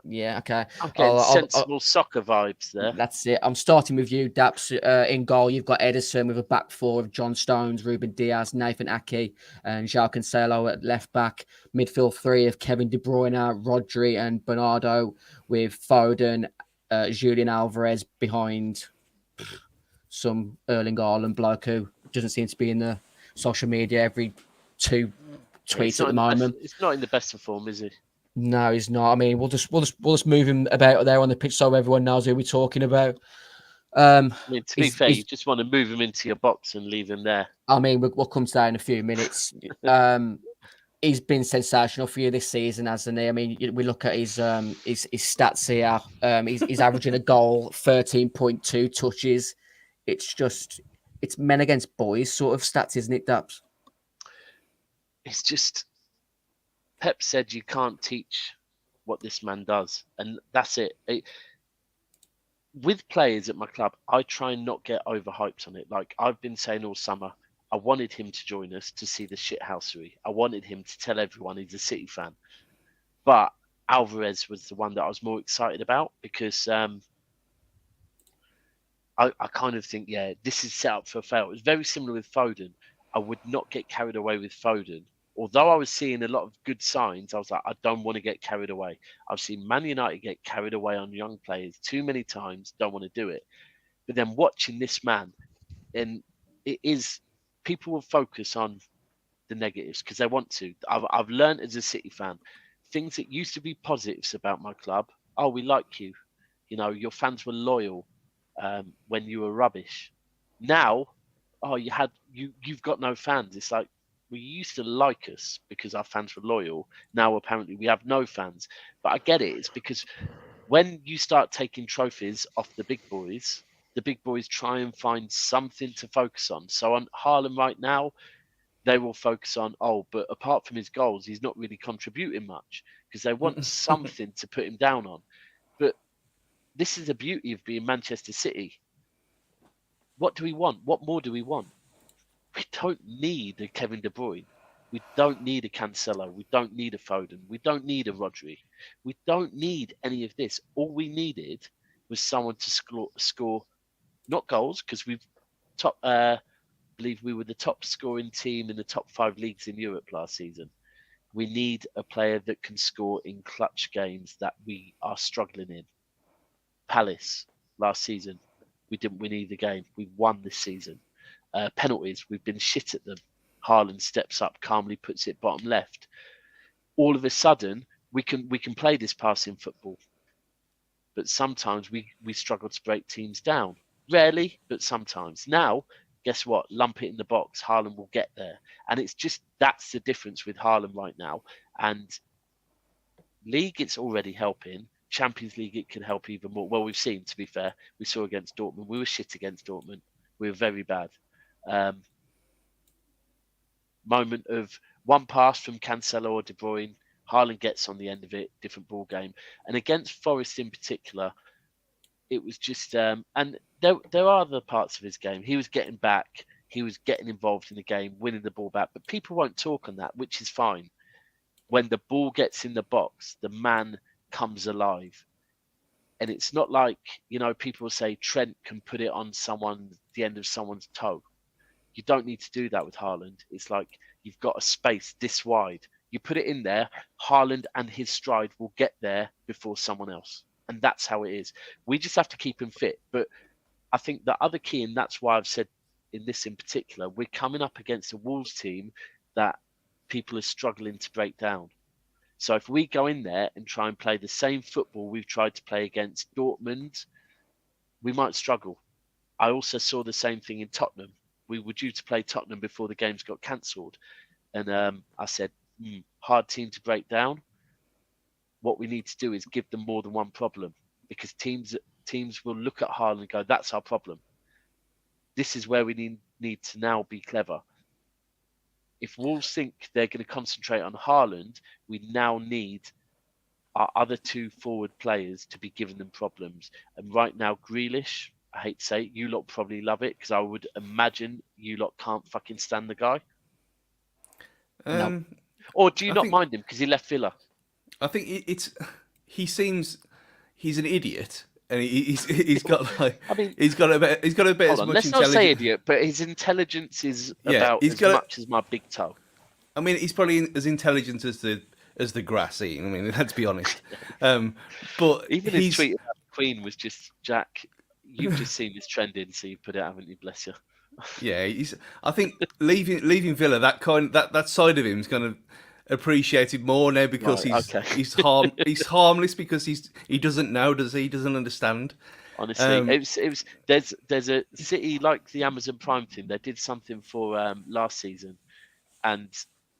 Yeah, okay. I'm getting sensible soccer vibes there. That's it. I'm starting with you, Daps. In goal, you've got Ederson with a back four of John Stones, Ruben Diaz, Nathan Ake, and João Cancelo at left back. Midfield three of Kevin De Bruyne, Rodri, and Bernardo, with Foden, Julian Alvarez behind some Erling Haaland bloke who doesn't seem to be in the social media every two tweets at the moment. It's not in the best of form, is he? No, he's not. I mean, we'll just move him about there on the pitch so everyone knows who we're talking about. I mean, to be fair, you just want to move him into your box and leave him there. I mean, we'll come to that in a few minutes. He's been sensational for you this season, hasn't he? I mean, we look at his stats here. He's averaging a goal, 13.2 touches. It's men against boys sort of stats, isn't it, Daps? It's just. Pep said you can't teach what this man does, and that's it. With players at my club, I try and not get overhyped on it. Like I've been saying all summer, I wanted him to join us to see the shithousery. I wanted him to tell everyone he's a City fan. But Alvarez was the one that I was more excited about because I kind of think, this is set up for a fail. It was very similar with Foden. I would not get carried away with Foden. Although I was seeing a lot of good signs, I was like, I don't want to get carried away. I've seen Man United get carried away on young players too many times, don't want to do it. But then watching this man, and it is, people will focus on the negatives because they want to. I've learned as a City fan, things that used to be positives about my club. Oh, we like you. You know, your fans were loyal when you were rubbish. Now, you've got no fans. It's like, we used to like us because our fans were loyal. Now, apparently, we have no fans. But I get it. It's because when you start taking trophies off the big boys try and find something to focus on. So on Haaland right now, they will focus on, but apart from his goals, he's not really contributing much because they want something to put him down on. But this is the beauty of being Manchester City. What do we want? What more do we want? We don't need a Kevin De Bruyne. We don't need a Cancelo. We don't need a Foden. We don't need a Rodri. We don't need any of this. All we needed was someone to score not goals, because we've believe we were the top scoring team in the top 5 leagues in Europe last season. We need a player that can score in clutch games that we are struggling in. Palace last season, we didn't win either game. We won this season. Penalties, we've been shit at them. Haaland steps up, calmly puts it bottom left. All of a sudden, we can play this passing football, but sometimes we struggle to break teams down. Rarely, but sometimes. Now, guess what? Lump it in the box. Haaland will get there. And it's just, that's the difference with Haaland right now. And League, it's already helping. Champions League, it can help even more. Well, we've seen, to be fair, we saw against Dortmund. We were shit against Dortmund. We were very bad. Moment of one pass from Cancelo or De Bruyne, Haaland gets on the end of it, different ball game. And against Forest in particular, it was just, and there are other parts of his game. He was getting back, he was getting involved in the game, winning the ball back. But people won't talk on that, which is fine. When the ball gets in the box, the man comes alive. And it's not like, people say Trent can put it on the end of someone's toe. You don't need to do that with Haaland. It's like you've got a space this wide. You put it in there, Haaland and his stride will get there before someone else. And that's how it is. We just have to keep him fit. But I think the other key, and that's why I've said in this in particular, we're coming up against a Wolves team that people are struggling to break down. So if we go in there and try and play the same football we've tried to play against Dortmund, we might struggle. I also saw the same thing in Tottenham. We were due to play Tottenham before the games got cancelled. And I said, hard team to break down. What we need to do is give them more than one problem, because teams will look at Haaland and go, that's our problem. This is where we need to now be clever. If Wolves think they're going to concentrate on Haaland, we now need our other two forward players to be giving them problems. And right now, Grealish, I hate to say it, you lot probably love it, because I would imagine you lot can't fucking stand the guy. No. Or do you not mind him because he left Villa? I think he's an idiot, and he's got like, he's got a bit as much intelligence. Let's not say idiot, but his intelligence is about as much as my big toe. I mean, he's probably as intelligent as the grass, Ian. I mean, let's be honest. But even his tweet about the Queen was just, Jack, you've just seen this trending, so you put it, haven't you? Bless you. Yeah, I think leaving Villa, that side of him is kind of appreciated more now, because he's harmless, because he doesn't know, does he? He doesn't understand. Honestly, there's a City, like the Amazon Prime thing. They did something for last season, and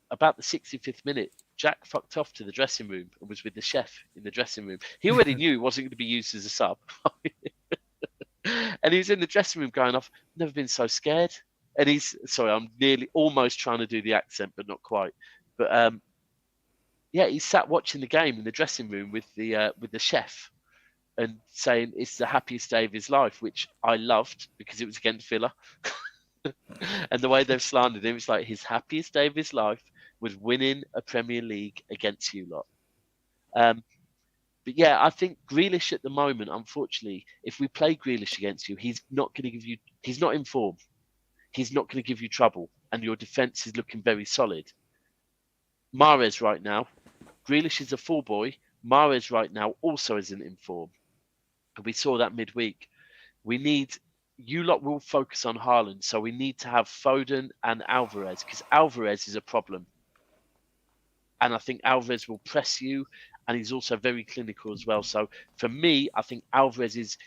about the 65th minute, Jack fucked off to the dressing room and was with the chef in the dressing room. He already knew he wasn't going to be used as a sub. And he's in the dressing room going off, never been so scared. And I'm nearly almost trying to do the accent, but not quite. But he sat watching the game in the dressing room with the chef and saying it's the happiest day of his life, which I loved because it was against Villa. And the way they've slandered him, it's like his happiest day of his life was winning a Premier League against you lot. But yeah, I think Grealish at the moment, unfortunately, if we play Grealish against you, he's not in form. He's not going to give you trouble. And your defence is looking very solid. Mahrez right now, Grealish is a full boy. Mahrez right now also isn't in form. And we saw that midweek. You lot will focus on Haaland. So we need to have Foden and Alvarez, because Alvarez is a problem. And I think Alvarez will press you. And he's also very clinical as well. So for me, I think Alvarez is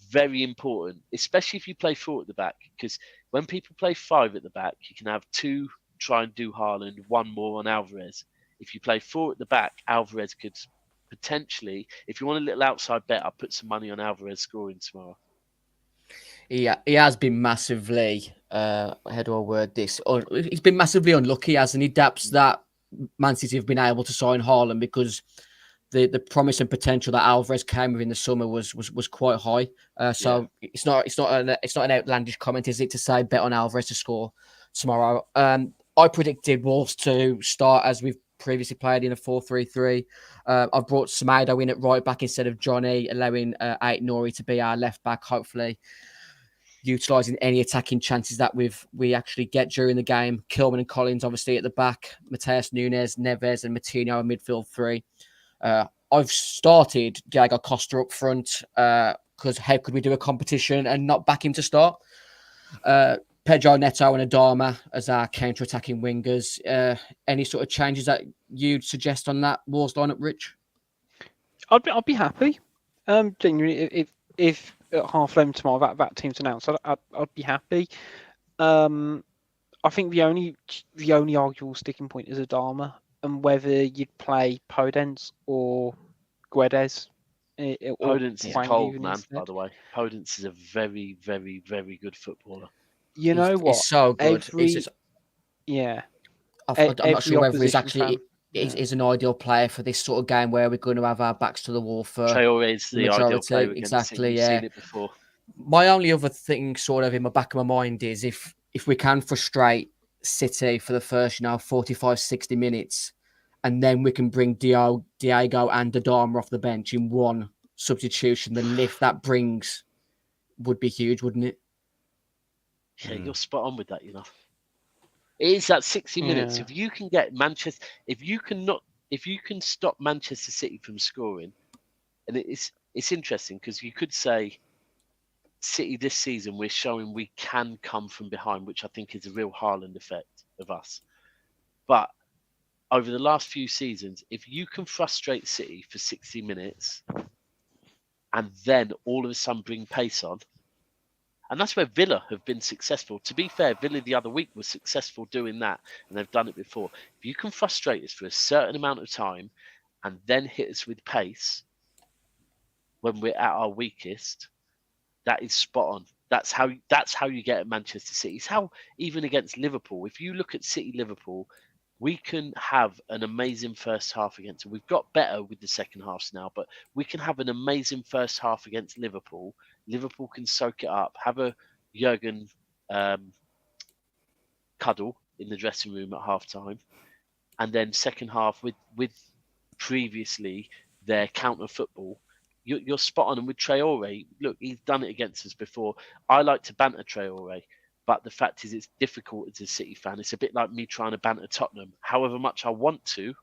very important, especially if you play 4 at the back. Because when people play 5 at the back, you can have 2 try and do Haaland, 1 more on Alvarez. If you play 4 at the back, Alvarez could potentially, if you want a little outside bet, I'll put some money on Alvarez scoring tomorrow. He has been massively, how do I word this? He's been massively unlucky, hasn't he, Daps, that Man City have been able to sign Haaland, because the promise and potential that Alvarez came with in the summer was quite high. It's not an outlandish comment, is it, to say bet on Alvarez to score tomorrow? I predicted Wolves to start as we've previously played in a 4-3-3. I've brought Semedo in at right back instead of Johnny, allowing Ait Nouri to be our left back, hopefully utilising any attacking chances that we actually get during the game. Kilman and Collins obviously at the back, Mateus Nunes, Neves and Matinho in midfield 3. I've started Diego Costa up front because how could we do a competition and not back him to start? Pedro Neto and Adama as our counter-attacking wingers. Any sort of changes that you'd suggest on that Wolves lineup, Rich? I'd be happy. Genuinely, if at half time tomorrow that team's announced, I'd be happy. I think the only arguable sticking point is Adama, and whether you'd play Podence or Guedes. Or Podence is Wang cold, even man, instead. by the way. Podence is a very, very, very good footballer. You know what? He's so good. Yeah. I'm not sure whether he's actually fan, is an ideal player for this sort of game where we're going to have our backs to the wall for Traore is the ideal player majority. against Exactly, City. You've yeah. seen it before. My only other thing sort of in the back of my mind is if we can frustrate City for the first, 45, 60 minutes, and then we can bring Diego and Adama off the bench in one substitution, the lift that brings would be huge, wouldn't it? Yeah, you're spot on with that, It is that 60 minutes. Yeah. If you can get Manchester, if you can stop Manchester City from scoring, and it's interesting because you could say City this season we're showing we can come from behind, which I think is a real Haaland effect of us. But over the last few seasons, if you can frustrate City for 60 minutes and then all of a sudden bring pace on, and that's where Villa have been successful. To be fair, Villa the other week was successful doing that, and they've done it before. If you can frustrate us for a certain amount of time and then hit us with pace when we're at our weakest, that is spot on. That's how you get at Manchester City. It's how even against Liverpool, if you look at City Liverpool, we can have an amazing first half against them. We've got better with the second halves now, but we can have an amazing first half against Liverpool. Liverpool can soak it up, have a Jurgen cuddle in the dressing room at half time, and then second half with previously their counter football. You're spot on. And with Traore, look, he's done it against us before. I like to banter Traore, but the fact is it's difficult as a City fan. It's a bit like me trying to banter Tottenham. However much I want to,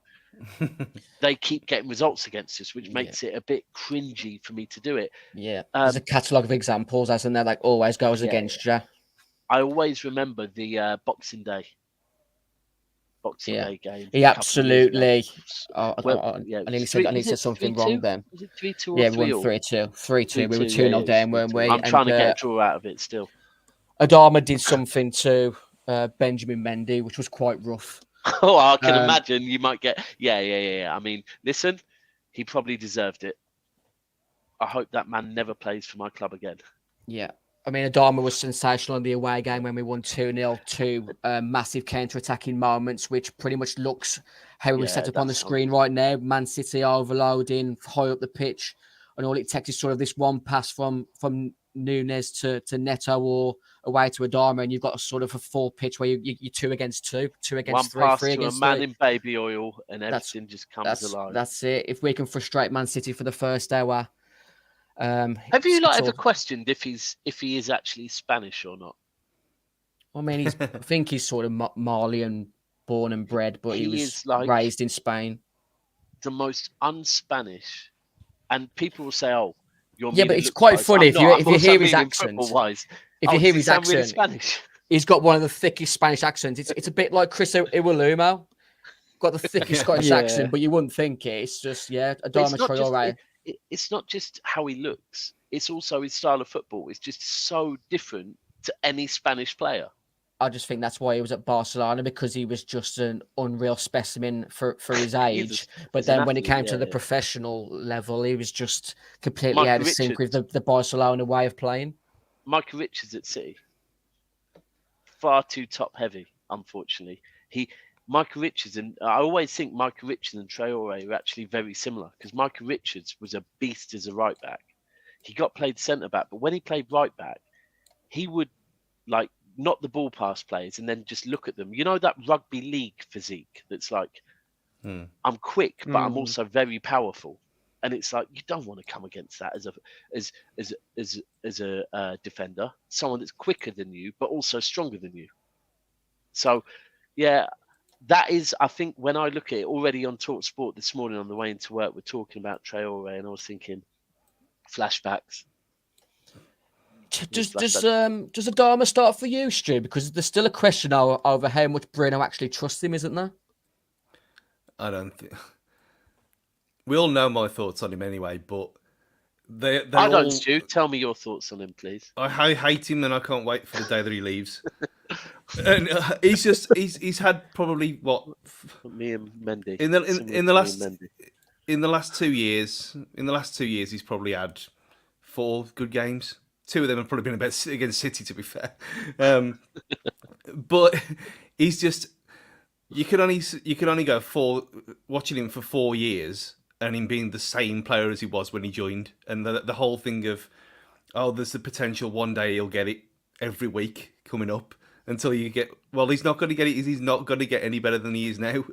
they keep getting results against us, which makes it a bit cringy for me to do it. Yeah, there's a catalogue of examples, as in there, like always goes against you. I always remember the Boxing Day game. He absolutely. I nearly said something 3-2? wrong then. Was it 3-2 or 3-2? Yeah, we won 3-2. 3-2. We were 2-0 down, weren't we? I'm trying to get a draw out of it still. Adama did something to Benjamin Mendy, which was quite rough. Oh, I can imagine you might get. Yeah. I mean, listen, he probably deserved it. I hope that man never plays for my club again. Yeah. I mean, Adama was sensational in the away game when we won 2-0, two massive counter-attacking moments, which pretty much looks how we set up on the screen right now. Man City overloading, high up the pitch, and all it takes is sort of this one pass from Nunes to Neto or away to Adama, and you've got a sort of a full pitch where you're 2 against 2, 2 against 3, 3 against 3. One pass to a man in baby oil, and everything just comes alive. That's it. If we can frustrate Man City for the first hour. Have you ever questioned if he is actually Spanish or not? I mean, I think he's sort of Malian born and bred, but he was raised in Spain. The most un-Spanish, and people will say, "Oh, you're." Yeah, but it's quite funny if you hear his accent. If you hear his accent, really Spanish? He's got one of the thickest Spanish accents. It's a bit like Chris Iwelumo. Got the thickest Scottish accent, but you wouldn't think it. It's just Adama Traore. It's not just how he looks, it's also his style of football. It's just so different to any Spanish player. I just think that's why he was at Barcelona, because he was just an unreal specimen for his age. But then when it came to the professional level, he was just completely out of sync with the Barcelona way of playing. Michael Richards at City, far too top heavy, unfortunately. Michael Richards, and I always think Michael Richards and Traore are actually very similar, because Michael Richards was a beast as a right back. He got played centre back, but when he played right back, he would not the ball past players and then just look at them. You know that rugby league physique that's like, I'm quick, but I'm also very powerful, and it's like you don't want to come against that as a defender, someone that's quicker than you but also stronger than you. So, yeah. That is, I think, when I look at it, already on Talk Sport this morning on the way into work, we're talking about Traore, and I was thinking, flashbacks. Does Adama start for you, Stu? Because there's still a question over how much Bruno actually trusts him, isn't there? I don't think. We all know my thoughts on him anyway, but I don't, Stu. Tell me your thoughts on him, please. I hate him, and I can't wait for the day that he leaves. And he's had probably what Me and Mendy. in the In last 2 years. In the last 2 years, he's probably had 4 good games. 2 of them have probably been against City, to be fair. But he's just you can only go watching him for 4 years and him being the same player as he was when he joined, and the whole thing of there's the potential one day he'll get it every week coming up until you get he's not going to get it. He's not going to get any better than he is now,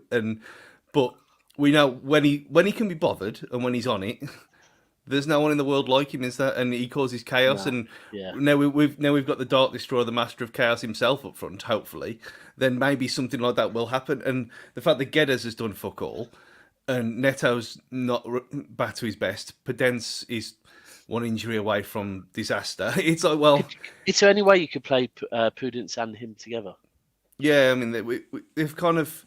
but we know when he can be bothered and when he's on it. There's no one in the world like him, is there? And he causes chaos. Now we've got the Dark Destroyer, the Master of Chaos himself up front. Hopefully, then maybe something like that will happen. And the fact that Guedes has done fuck all, and Neto's not back to his best. Podence is one injury away from disaster. It's like, is there any way you could play Prudence and him together? Yeah, I mean they've kind of.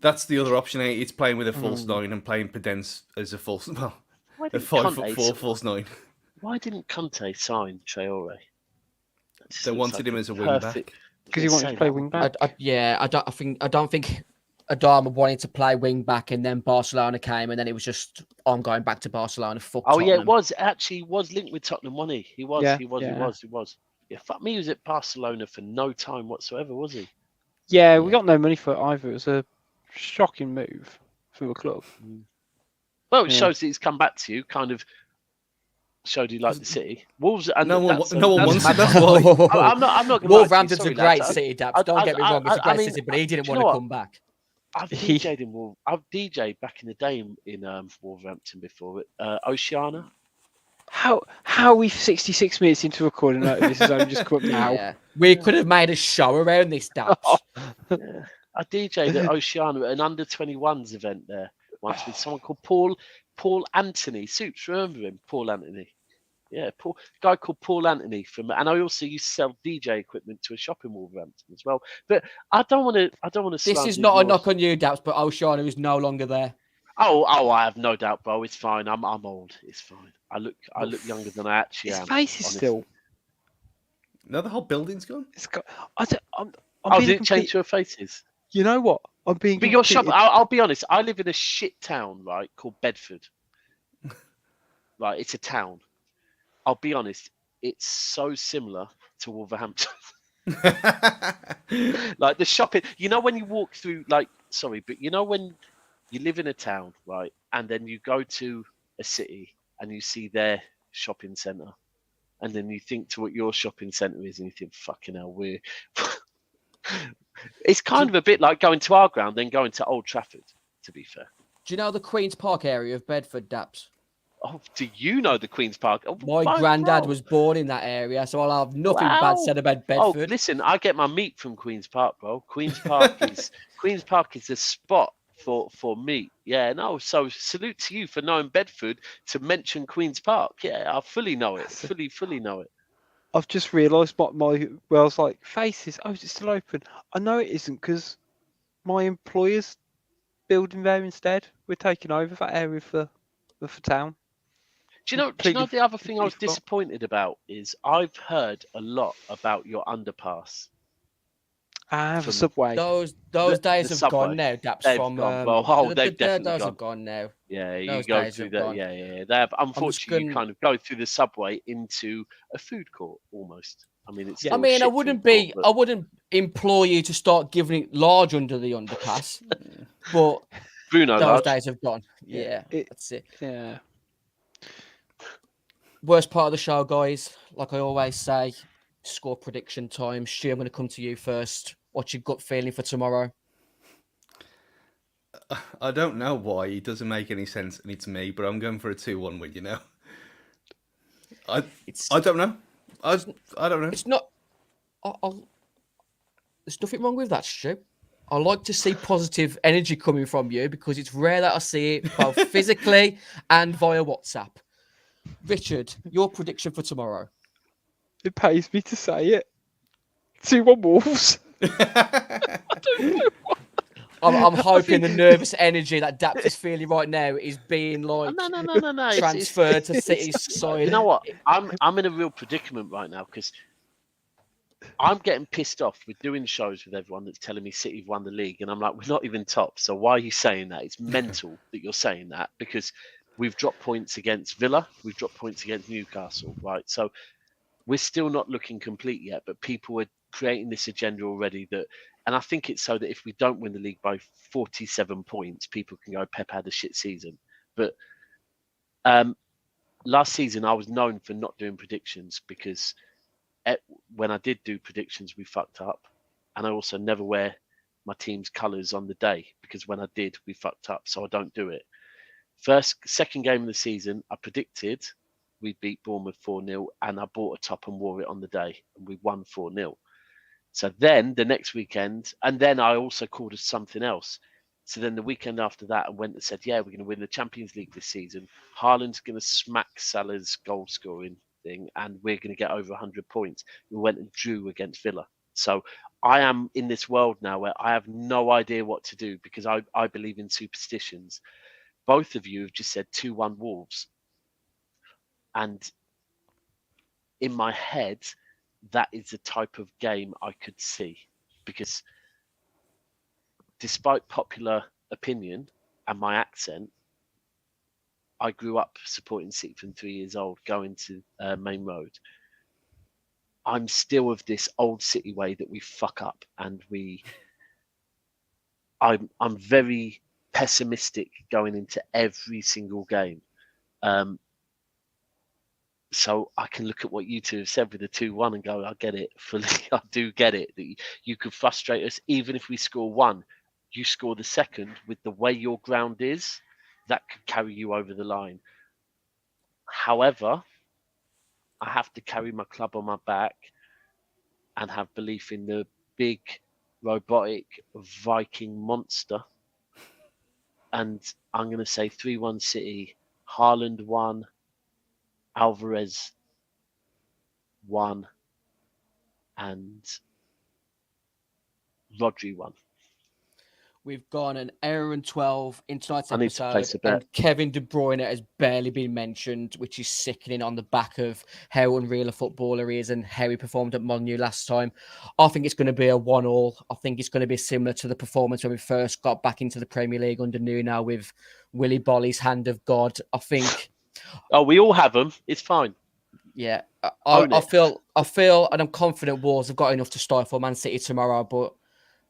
That's the other option. It's playing with a false 9 and playing Podence as a false. A 5'4" false 9. Why didn't Conte sign Traore? They wanted him as a wing back because he wanted to play wing back. I don't think Adama wanted to play wing back, and then Barcelona came, and then it was just I'm going back to Barcelona. Fuck Tottenham. Yeah, it was linked with Tottenham, wasn't he? He was. Yeah, fuck me, he was at Barcelona for no time whatsoever, was he? Yeah, we got no money for it either. It was a shocking move from the club. Well, it shows that he's come back to you. Kind of showed he liked the city. Wolves. And no one wants it. That's why. I'm not. Wolverhampton's a great city, Dabs. Don't get me wrong. It's a great city, but he didn't want to come back. I've DJed back in the day in Wolverhampton before. Oceana. How are we 66 minutes into recording that? This is only just quick now. Yeah. We could have made a show around this, Dabs. Yeah. I DJed at Oceana at an under-21s event there once with someone called Paul Anthony. Soups, remember him? Paul Anthony. Yeah, guy called Paul Anthony and I also used to sell DJ equipment to a shop in Wolverhampton as well. But I don't want to. This is not a knock on you, Daps, but Oceana is no longer there. Oh, I have no doubt, bro. It's fine. I'm old. It's fine. I look younger than I actually am. His face is still. No, the whole building's gone. It's got. Did it change your faces? You know what? I'm being. But your shop. I'll be honest. I live in a shit town, right, called Bedford. Right, it's a town. I'll be honest. It's so similar to Wolverhampton. Like the shopping. You know when you walk through, when you live in a town, right, and then you go to a city and you see their shopping centre, and then you think to what your shopping centre is, and you think, "Fucking hell, we're." It's kind of a bit like going to our ground, then going to Old Trafford, to be fair. Do you know the Queen's Park area of Bedford, Daps? Oh, do you know the Queen's Park? Oh, my granddad was born in that area, so I'll have nothing bad said about Bedford. Oh, listen, I get my meat from Queen's Park, bro. Queen's Park is a spot for meat. Yeah, no, so salute to you for knowing Bedford to mention Queen's Park. Yeah, I fully know it. Fully know it. I've just realised I was like, faces. Oh, is it still open? I know it isn't because my employer's building there instead. We're taking over that area for town. Do you know the other thing I was disappointed about is I've heard a lot about your underpass. The subway. Those days have gone now, Daps. They've from gone. Those definitely have gone now. Yeah, you those go through that. Yeah. They have. Unfortunately, you kind of go through the subway into a food court almost. I mean, it's. I mean, I wouldn't implore you to start giving it large under the underpass, but Bruno, those days have gone. Yeah, that's it. Yeah. Worst part of the show, guys. Like I always say, score prediction time. Stu, I'm going to come to you first. What's your gut feeling for tomorrow? I don't know why. It doesn't make any sense to me, but I'm going for a 2-1 win, you know? I don't know. I don't know. It's not... There's nothing wrong with that, Stu. I like to see positive energy coming from you because it's rare that I see it both physically and via WhatsApp. Richard, your prediction for tomorrow? It pays me to say it. 2-1 Wolves. I'm hoping the nervous energy that Daps is feeling right now is being like no. transferred to City's side. You know what? I'm in a real predicament right now because I'm getting pissed off with doing shows with everyone that's telling me City have won the league, and I'm like, we're not even top. So why are you saying that? It's mental that you're saying that, because we've dropped points against Villa, we've dropped points against Newcastle, right? So we're still not looking complete yet, but people are creating this agenda already that, and I think it's so that if we don't win the league by 47 points, people can go, Pep had a shit season. But last season, I was known for not doing predictions because when I did do predictions, we fucked up. And I also never wear my team's colours on the day because when I did, we fucked up. So I don't do it. Second game of the season, I predicted we'd beat Bournemouth 4-0, and I bought a top and wore it on the day, and we won 4-0. So then the next weekend, and then I also called us something else. So then the weekend after that, I went and said, yeah, we're going to win the Champions League this season. Haaland's going to smack Salah's goal scoring thing, and we're going to get over 100 points. We went and drew against Villa. So I am in this world now where I have no idea what to do because I believe in superstitions. Both of you have just said 2-1 Wolves. And in my head, that is the type of game I could see, because despite popular opinion and my accent, I grew up supporting City from 3 years old, going to Main Road. I'm still of this old City way that we fuck up, and I'm very pessimistic going into every single game. So I can look at what you two have said with the 2-1 and go, I get it fully. I do get it that you could frustrate us even if we score one. You score the second with the way your ground is, that could carry you over the line. However, I have to carry my club on my back and have belief in the big, robotic Viking monster. And I'm going to say 3-1 City, Haaland 1, Alvarez 1, and Rodri 1. We've gone an hour and 12 in tonight's I need to place episode, a bet. and Kevin De Bruyne has barely been mentioned, which is sickening on the back of how unreal a footballer he is and how he performed at Molineux last time. I think it's going to be a 1-1. I think it's going to be similar to the performance when we first got back into the Premier League under Nuno with Willy Bolly's hand of God. I think... Oh, we all have them. It's fine. Yeah, I feel, and I'm confident Wolves have got enough to stifle Man City tomorrow, but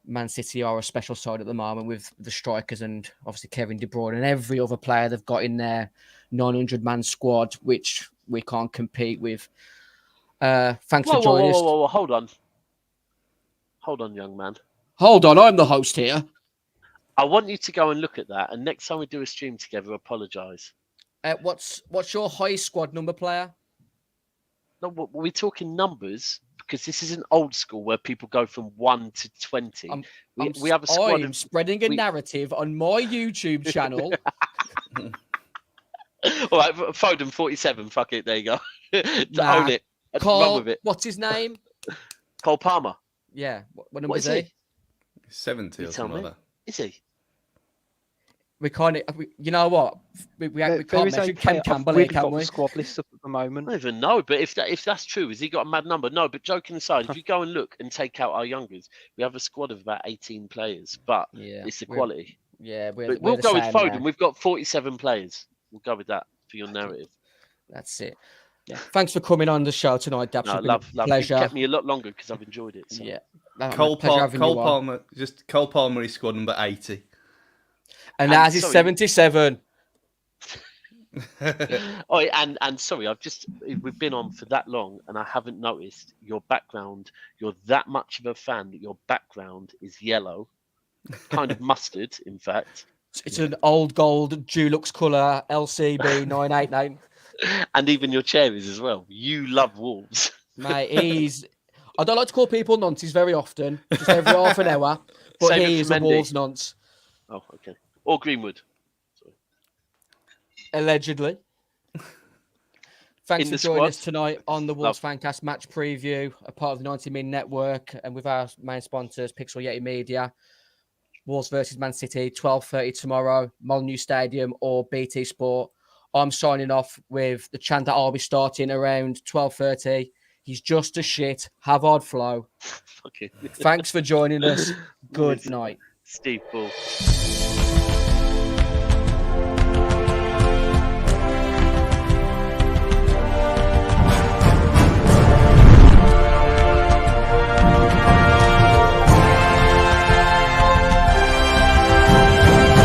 Man City are a special side at the moment with the strikers and obviously Kevin De Bruyne and every other player they've got in their 900-man squad, which we can't compete with. Thanks for joining us. Whoa, hold on. Hold on, young man. Hold on, I'm the host here. I want you to go and look at that, and next time we do a stream together, apologise. What's your high squad number player? No, we're talking numbers because this isn't old school where people go from 1 to 20. We have a squad. I'm spreading a narrative on my YouTube channel. All right, Foden 47. Fuck it, there you go. Own it. Run with it. What's his name? Cole Palmer. Yeah. What number is he? 70 or something like that. Is he? We can't. You know what? We can't mention Ken Campbell here, can we? Squad list up at the moment. I don't even know, but if that's true, has he got a mad number? No, but joking aside, if you go and look and take out our youngers, we have a squad of about 18 players, but it's the quality. We'll go with Foden. There. We've got 47 players. We'll go with that for your narrative. That's it. Yeah. Thanks for coming on the show tonight, Daps. No, love. Pleasure. You've kept me a lot longer because I've enjoyed it. So. Yeah. Cole Palmer, just Cole Palmer is squad number 80. And that is 77. and sorry, we've been on for that long and I haven't noticed your background. You're that much of a fan that your background is yellow, kind of mustard, in fact. It's an old gold Dulux colour LCB 989. And even your chair is as well. You love Wolves. Mate, I don't like to call people nonces very often, just every half an hour, but he is a Wolves nonce. Oh, okay. Or Greenwood. Sorry. Allegedly. Thanks for joining us tonight on the Wolves Fancast match preview, a part of the 90 Min Network, and with our main sponsors, Pixel Yeti Media. Wolves versus Man City, 12:30 tomorrow, Molineux Stadium or BT Sport. I'm signing off with the chant that I'll be starting around 12:30. He's just a shit. Have hard flow. Fucking Thanks for joining us. Good Listen. night. Steve Bull.